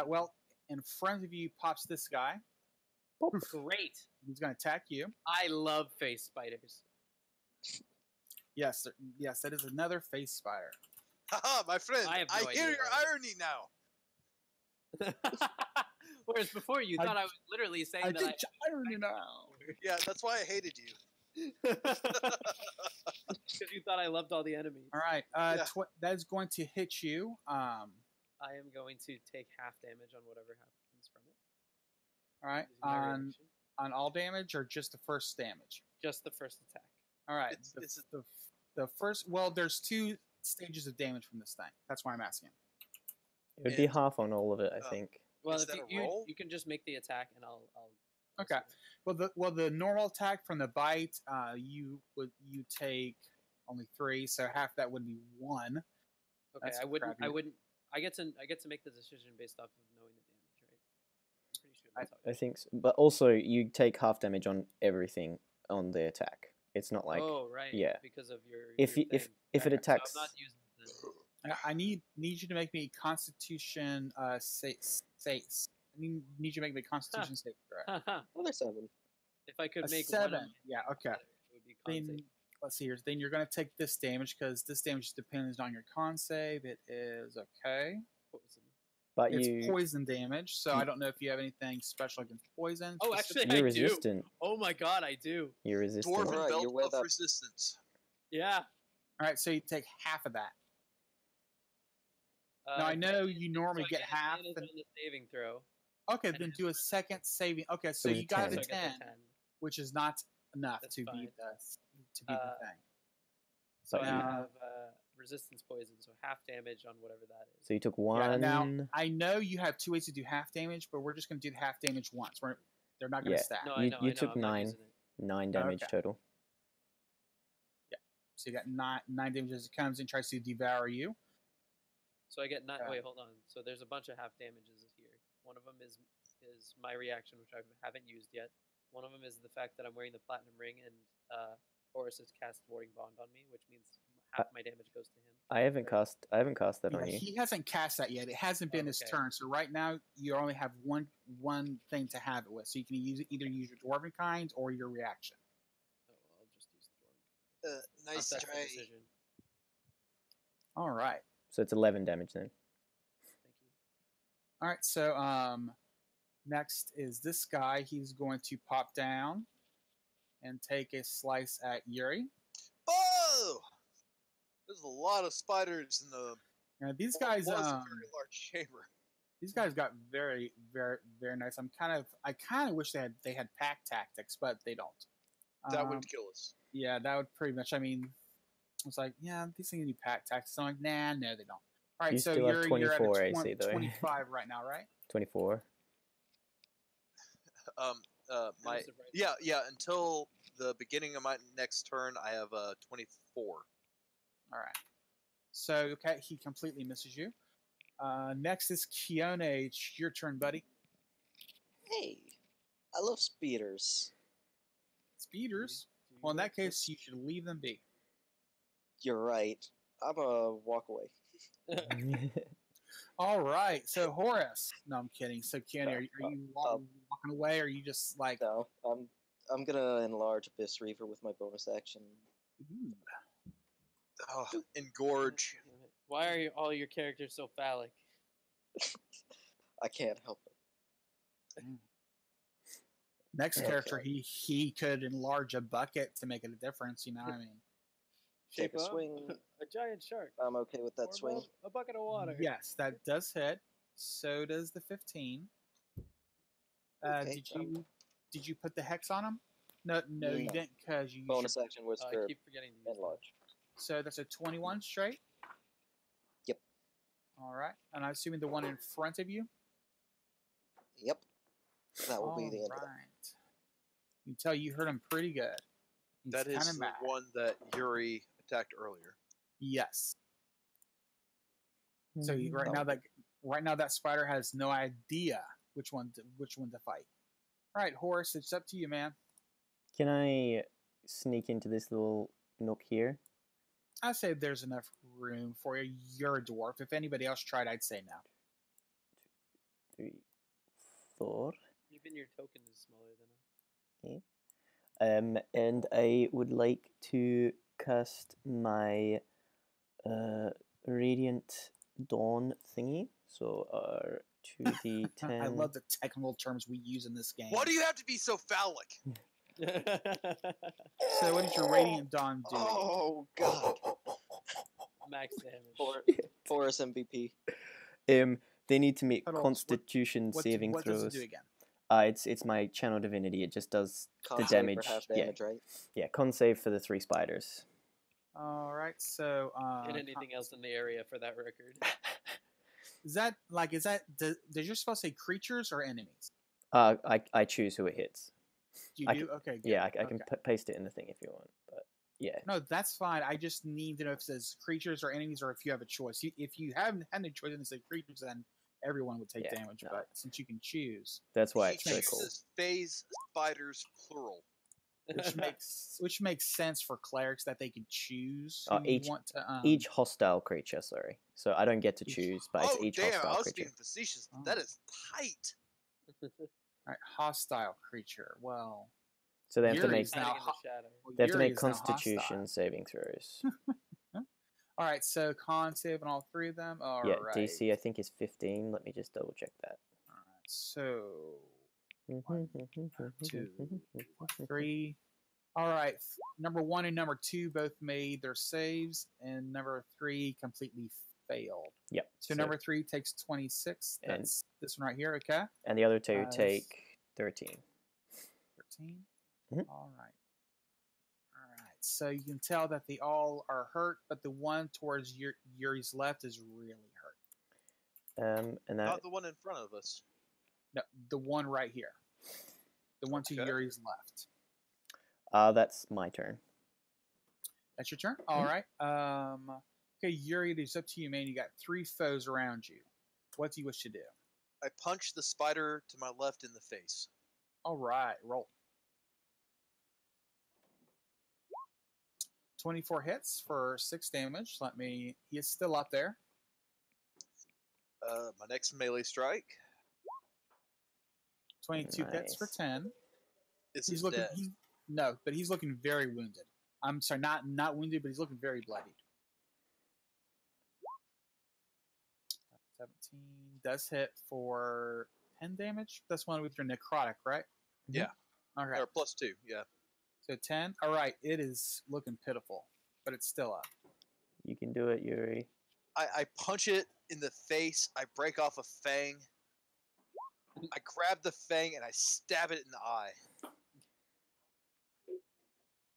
Well, in front of you pops this guy. Great. He's going to attack you. I love face spiders. Yes, yes, that is another face spider. Haha, my friend. I have no hear idea your why. irony now. Whereas before you I- thought I was literally saying I that did irony now. Yeah, that's why I hated you. because you thought I loved all the enemies. All right. Yeah. That is going to hit you. I am going to take half damage on whatever happens from it. All right. using my On reaction. on all damage or just the first damage? Just the first attack. All right. It's The first. Well, there's 2 stages of damage from this thing. That's why I'm asking. It would be And- half on all of it, I think. Well, Is if that you, a roll? you can just make the attack, and I'll Okay. Well, the normal attack from the bite, you take only 3, so half that would be 1. Okay, That's I wouldn't. crappy. I get to make the decision based off of knowing the damage, right? I'm pretty sure that's how. I think so. But also, you take half damage on everything on the attack. It's not like oh right. yeah. Because of your. If your you- if thing. if it So attacks, I'm not using the. I need you to make me Constitution need you to make me Constitution save throw. Another 7. If I could A make 7. one, Yeah. Okay. it would be con Then save. let's see here. Then you're going to take this damage because this damage depends on your con save. It is okay. Poison. but It's you poison damage, so I don't know if you have anything special against poison. Oh, specific- actually, you're I do. resistant. Oh my god, I do. You're resistant. Dwarven Alright, belt you wear of that- resistance. Yeah. All right, so you take half of that. Uh, Now I know you normally so I get half. advantage on the saving throw. Okay, and then it's do a second saving. Okay, so It was you a got 10. a So I get 10, the 10. which is not enough That's to fine. beat the Uh, thing. So But I you- have resistance poison, so half damage on whatever that is. So you took Yeah, one. now I know you have 2 ways to do half damage, but we're just going to do the half damage once. They're not going to Yeah. stack. No, You- I know. you I know, took I'm not 9. using it. 9 damage Okay. total. So you got 9 damage as it comes and tries to devour you. So I get 9. Okay. Wait, hold on. So there's a bunch of half damages here. One of them is my reaction, which I haven't used yet. One of them is the fact that I'm wearing the platinum ring, and Horus has cast Warding Bond on me, which means half my damage goes to him. I haven't cast that Yeah, on you. he hasn't cast that yet. It hasn't been his Okay. turn. So right now you only have one thing to have it with. So you can either use your dwarven kind or your reaction. Oh, well, I'll just use the Dwarven. Nice That's the try. decision. All right. So it's 11 damage then. Thank you. All right. So next is this guy. He's going to pop down and take a slice at Yuri. Oh! There's a lot of spiders in the Now these guys was a very large chamber. these guys got very, very, very nice. I kind of wish they had pack tactics, but they don't. That Um, would kill us. Yeah, that would pretty much. I mean, it's like, yeah, these things need pack tactics. I'm like, nah, no, they don't. All right, You so still have you're at 24 a AC though. 25 right now, right? 24. My Who's the right- yeah. Until the beginning of my next turn, I have 24. All right. So okay, he completely misses you. Next is Keone. It's your turn, buddy. Hey, I love speeders. Speeders. Do you Well, in that like this? case, you should leave them be. You're right. I'm a walk away. All right. So Horace. No, I'm kidding. So Keone, are you walking away, or are you just like? No, I'm gonna enlarge Abyss Reaver with my bonus action. Ooh. Oh, engorge. Damn it. Why are all your characters so phallic? I can't help it. Next Okay. character, he could enlarge a bucket to make it a difference. You know what I mean? Take a Shape up, swing. a giant shark. I'm okay with that Or swing. a bucket of water. Yes, that does hit. So does the 15. Okay, Did you put the hex on him? No, you No. didn't, because you used bonus your, action was I for keep forgetting to use that. enlarge. so that's a 21 straight. Yep. All right, and I'm assuming the one in front of you. Yep. That will be the end of All it. right. You can tell you hurt him pretty good. He's That kind is of the mad. one that Yuri attacked earlier. Yes. So right now that spider has no idea which one to fight. All right, Horace, it's up to you, man. Can I sneak into this little nook here? I say there's enough room for you. You're a dwarf. If anybody else tried, I'd say no. 3, 4. Even your token is smaller than us. And I would like to cast my Radiant Dawn thingy. So our 2d10. I love the technical terms we use in this game. Why do you have to be so phallic? So what is your Radiant Dawn do? Oh God! Max damage. Forest MVP. They need to make Hold on, Constitution saving what throws. does it do again? It's my Channel Divinity. It just does Con the save for damage. half Yeah, damage, right? yeah. Con save for the 3 spiders. All right, so And anything else in the area for that record. does your spell say creatures or enemies? I choose who it hits. You I do? can- Okay, good. Yeah, I can Okay. paste it in the thing if you want. But yeah, No, that's fine. I just need to know if it says creatures or enemies, or if you have a choice. If you haven't had any choice and it says creatures, then everyone would take Yeah, damage. no. But since you can choose, that's why He it's so cool. chooses phase spiders plural. which makes sense for clerics that they can choose Oh, who you each- want to. Each hostile creature, sorry. So I don't get to Each- choose, but it's Oh each damn! I hostile was creature. being facetious. Oh. That is tight. All right, hostile creature. Well, So they have to make Yuri's now Hiding in the ho- shadow. they have to Yuri make is now hostile. Constitution saving throws. All right, so con save on all 3 of them. All Yeah, right. DC I think is 15. Let me just double check that. All right, so 3. All right, number 1 and number 2 both made their saves, and number 3 completely failed. Yep. So number 3 takes 26. And- That's this one right here. Okay, and the other 2 this- take 13. 13. Mhm. All right. All right. So you can tell that they all are hurt, but the one towards Yuri's left is really hurt. And that Not the one in front of us. No, the one right here. The one to Okay. Yuri's left. that's my turn. That's your turn. All right. Okay, Yuri, it's up to you, man. You got 3 foes around you. What do you wish to do? I punch the spider to my left in the face. All right, roll. 24 hits for 6 damage. He is still up there. My next melee strike 22 hits for Nice. 10. is He's looking. dead. But he's looking very wounded. I'm sorry, not wounded, but he's looking very bloodied. 17 does hit for 10 damage. That's one with your necrotic, right? Yeah. All right. Or +2, yeah. So 10. All right. It is looking pitiful, but it's still up. You can do it, Yuri. I punch it in the face. I break off a fang. I grab the fang and I stab it in the eye.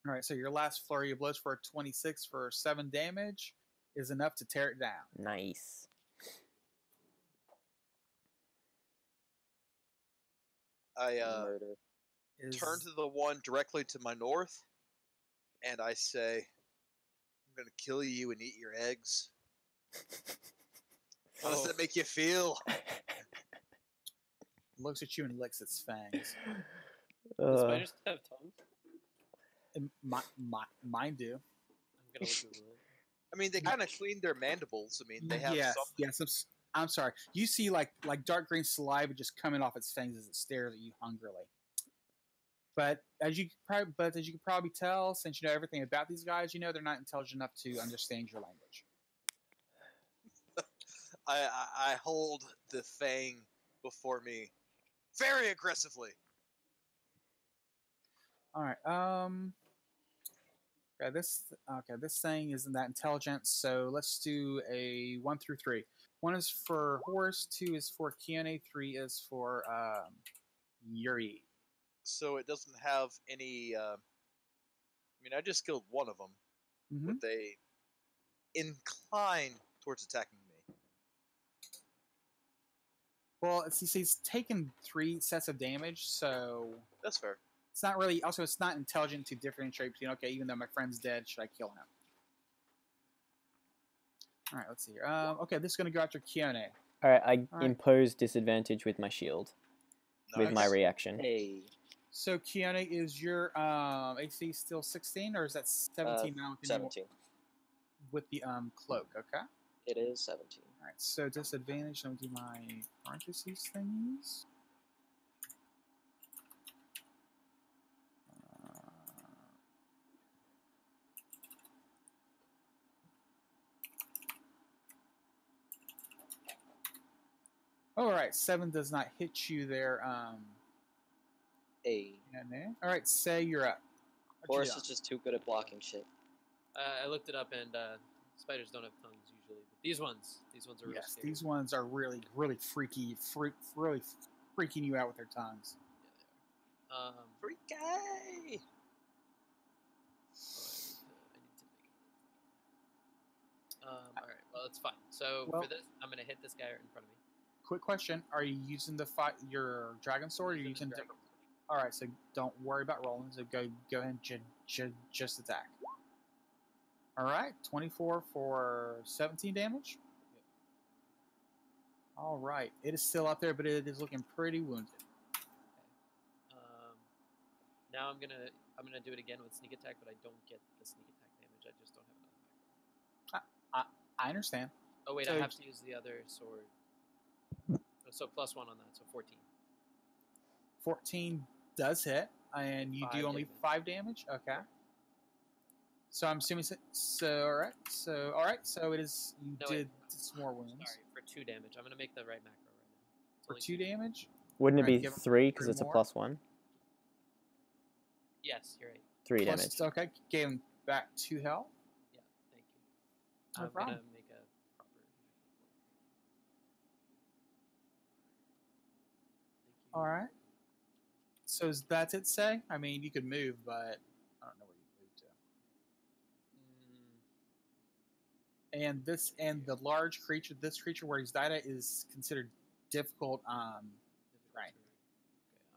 All right. So your last flurry of blows for a 26 for 7 damage is enough to tear it down. Nice. I Murder. turn to the one directly to my north, and I say, "I'm gonna kill you and eat your eggs." How does that make you feel? Looks at you and licks its fangs. Do spiders have tongues? And mine do. I'm gonna look Google it. I mean, they kind of clean their mandibles. I mean, they have yes, something. yes. I'm sorry. You see, like dark green saliva just coming off its fangs as it stares at you hungrily. But as you can probably tell, since you know everything about these guys, you know they're not intelligent enough to understand your language. I hold the fang before me very aggressively. All right. This thing isn't that intelligent, so let's do a 1 through 3. 1 is for Horus, 2 is for Keone, 3 is for Yuri. So it doesn't have any. I mean, I just killed one of them. Mhm. Would they incline towards attacking me? Well, he's taken 3 sets of damage, so That's fair. it's not really. Also, it's not intelligent to differentiate between. Okay, even though my friend's dead, should I kill him? All right, let's see here. Okay, this is going to go after Keone. All right, I Alright. impose disadvantage with my shield, with my Nice. reaction. Hey, So Keone, is your AC still 16 or is that 17 now? with the new- 17. With the cloak, okay. It is 17. All right, so disadvantage. Let me do my parentheses thingies. All right, 7 does not hit you there. Hey, All right, say you're up. What you Horus doing? is just too good at blocking shit. I looked it up, and spiders don't have tongues usually, but these ones are real Yes, scary. these ones are really freaky, really freaking you out with their tongues. Yeah, they are. Freaky! I need to make it. All right. Well, it's fine. So Well- for this, I'm gonna hit this guy right in front of me. Quick question: are you using your dragon sword? Or are you using? Dragon. All right, so don't worry about rolling. So go ahead and just attack. All right, 24 for 17 damage. All right, it is still up there, but it is looking pretty wounded. Now I'm gonna do it again with sneak attack, but I don't get the sneak attack damage. I just don't have enough macro. I understand. Oh wait, So- I have to use the other sword. So +1 on that, so 14. 14 does hit, and you do 5 only damage. 5 damage. Okay. So I'm assuming all right. So it is you No, did wait. some more wounds Sorry, for 2 damage. I'm gonna make the right macro right now. It's for only 2 damage. Wouldn't it Alright, be give him 3 because 3 it's a more. +1? Yes, you're right. 3 Plus, damage. okay, gave him back 2 health. Yeah, thank you. No I'm problem. gonna make a proper. Thank you. All right. So that's it. Say, I mean, you could move, but I don't know where you move to. Mm, And the large creature, this creature where he's died at, is considered difficult. difficult Right. to-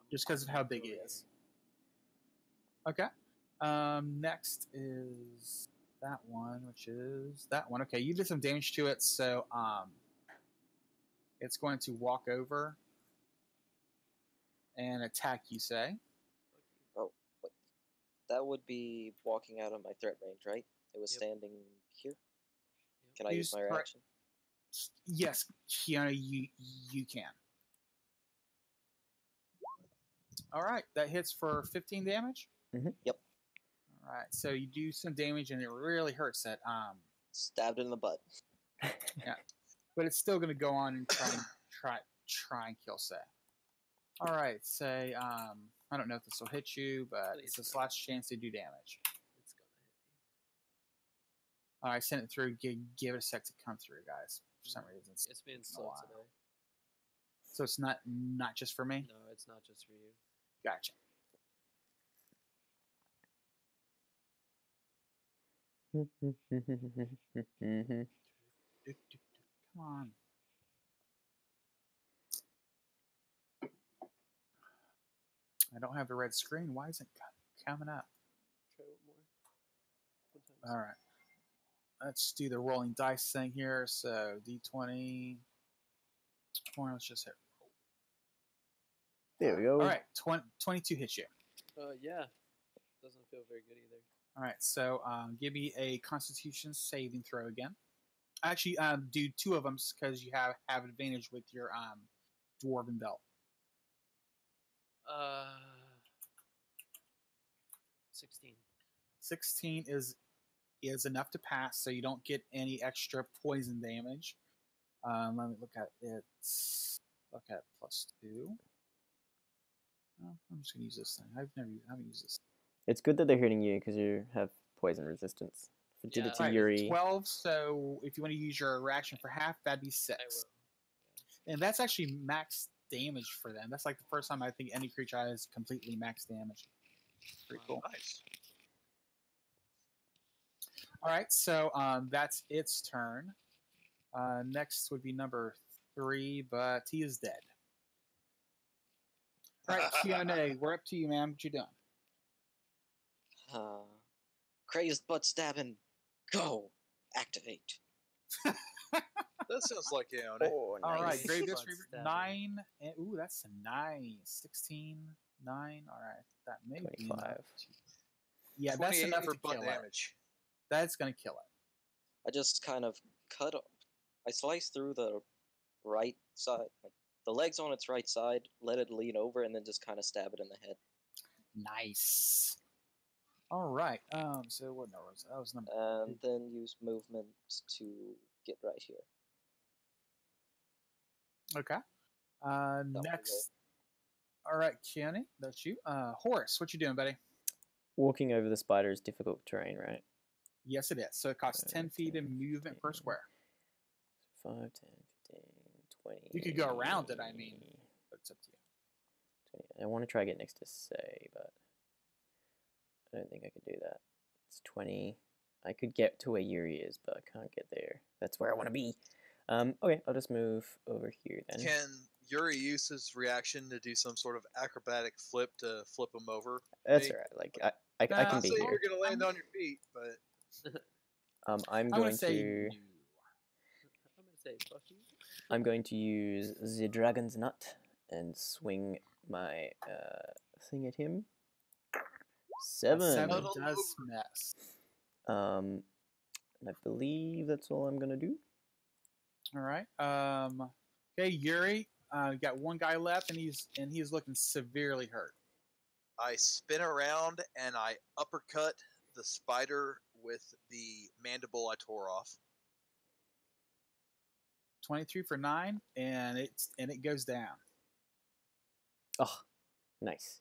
okay, Just 'cause of how gonna big go it over is. here. Okay. Next is that one, which is that one. Okay, you did some damage to it, so it's going to walk over and attack you. Say, Oh, wait. That would be walking out of my threat range, right? It was Yep. standing here. Can I Use use my threat- reaction? yes, Kiana, you can. All right, that hits for 15 damage. Yep. All right, so you do some damage, and it really hurts that. Stabbed in the butt. But it's still going to go on and try and kill Say. All right, Say. I don't know if this will hit you, but Please it's his don't. last chance to do damage. It's gonna hit me. All right, send it through. Give it a sec to come through, guys. For some reason, It's been a slow while. today. so it's not just for me. No, it's not just for you. Gotcha. Come on. I don't have the red screen. Why isn't it coming up? Try one more. Sometimes. All right. Let's do the rolling dice thing here. So D20. Or let's just hit. There we go. All right. 22 hits you. Yeah. Doesn't feel very good either. All right. So give me a Constitution saving throw again. Actually, do 2 of them because you have advantage with your dwarven belt. 16. 16 is enough to pass, so you don't get any extra poison damage. Let me look at it. Look at +2. Oh, I'm just gonna use this thing. I haven't used this. It's good that they're hitting you because you have poison resistance I did it to Yeah. Right, Yuri. 12. So if you want to use your reaction for half, that'd be I 6. will. And that's actually max damage for them. That's like the first time I think any creature has completely max damage. Pretty cool. Nice. All right, so that's its turn. Next would be number 3, but he is dead. All right, Kione, we're up to you, ma'am. What you doing? Crazed butt stabbing. Go. Activate. That sounds like Aeon. Oh, All right, nice. Grave Butt Disc Reaver, stabbing. 9. And, ooh, that's a nice. 16, 9. All right, that may be enough. 25. Yeah, that's 28 enough for to butt kill it. damage. That's going to kill it. I just kind of I slice through the right side, like the legs on its right side, let it lean over, and then just kind of stab it in the head. Nice. All right. So what number was that? That was number. And then use movement to get right here. Okay. will Next. All right, Keone, that's you. Horace, what you doing, buddy? Walking over the spider is difficult terrain, right? Yes, it is. So it costs 10 feet 10, in movement per 15. square. 5, 10, 15, 20. You could go around it, I mean. But it's up to you. 20. I want to try to get next to Say, but I don't think I can do that. It's 20. I could get to where Yuri is, but I can't get there. That's where I want to be. Okay, I'll just move over here then. Can Yuri use his reaction to do some sort of acrobatic flip to flip him over? That's Hey. alright. Like I Nah, can Not be saying here. you're going to land on your feet, but I'm I'm going going to say to. no. I'm gonna say fuck you. I'm going to use the Dragon's Nut and swing my thing at him. 7. Seven Huddle does miss. And I believe that's all I'm gonna do. All right. Okay, Yuri. Got one guy left, and he's looking severely hurt. I spin around and I uppercut the spider with the mandible I tore off. 23 for 9, and it goes down. Oh, nice.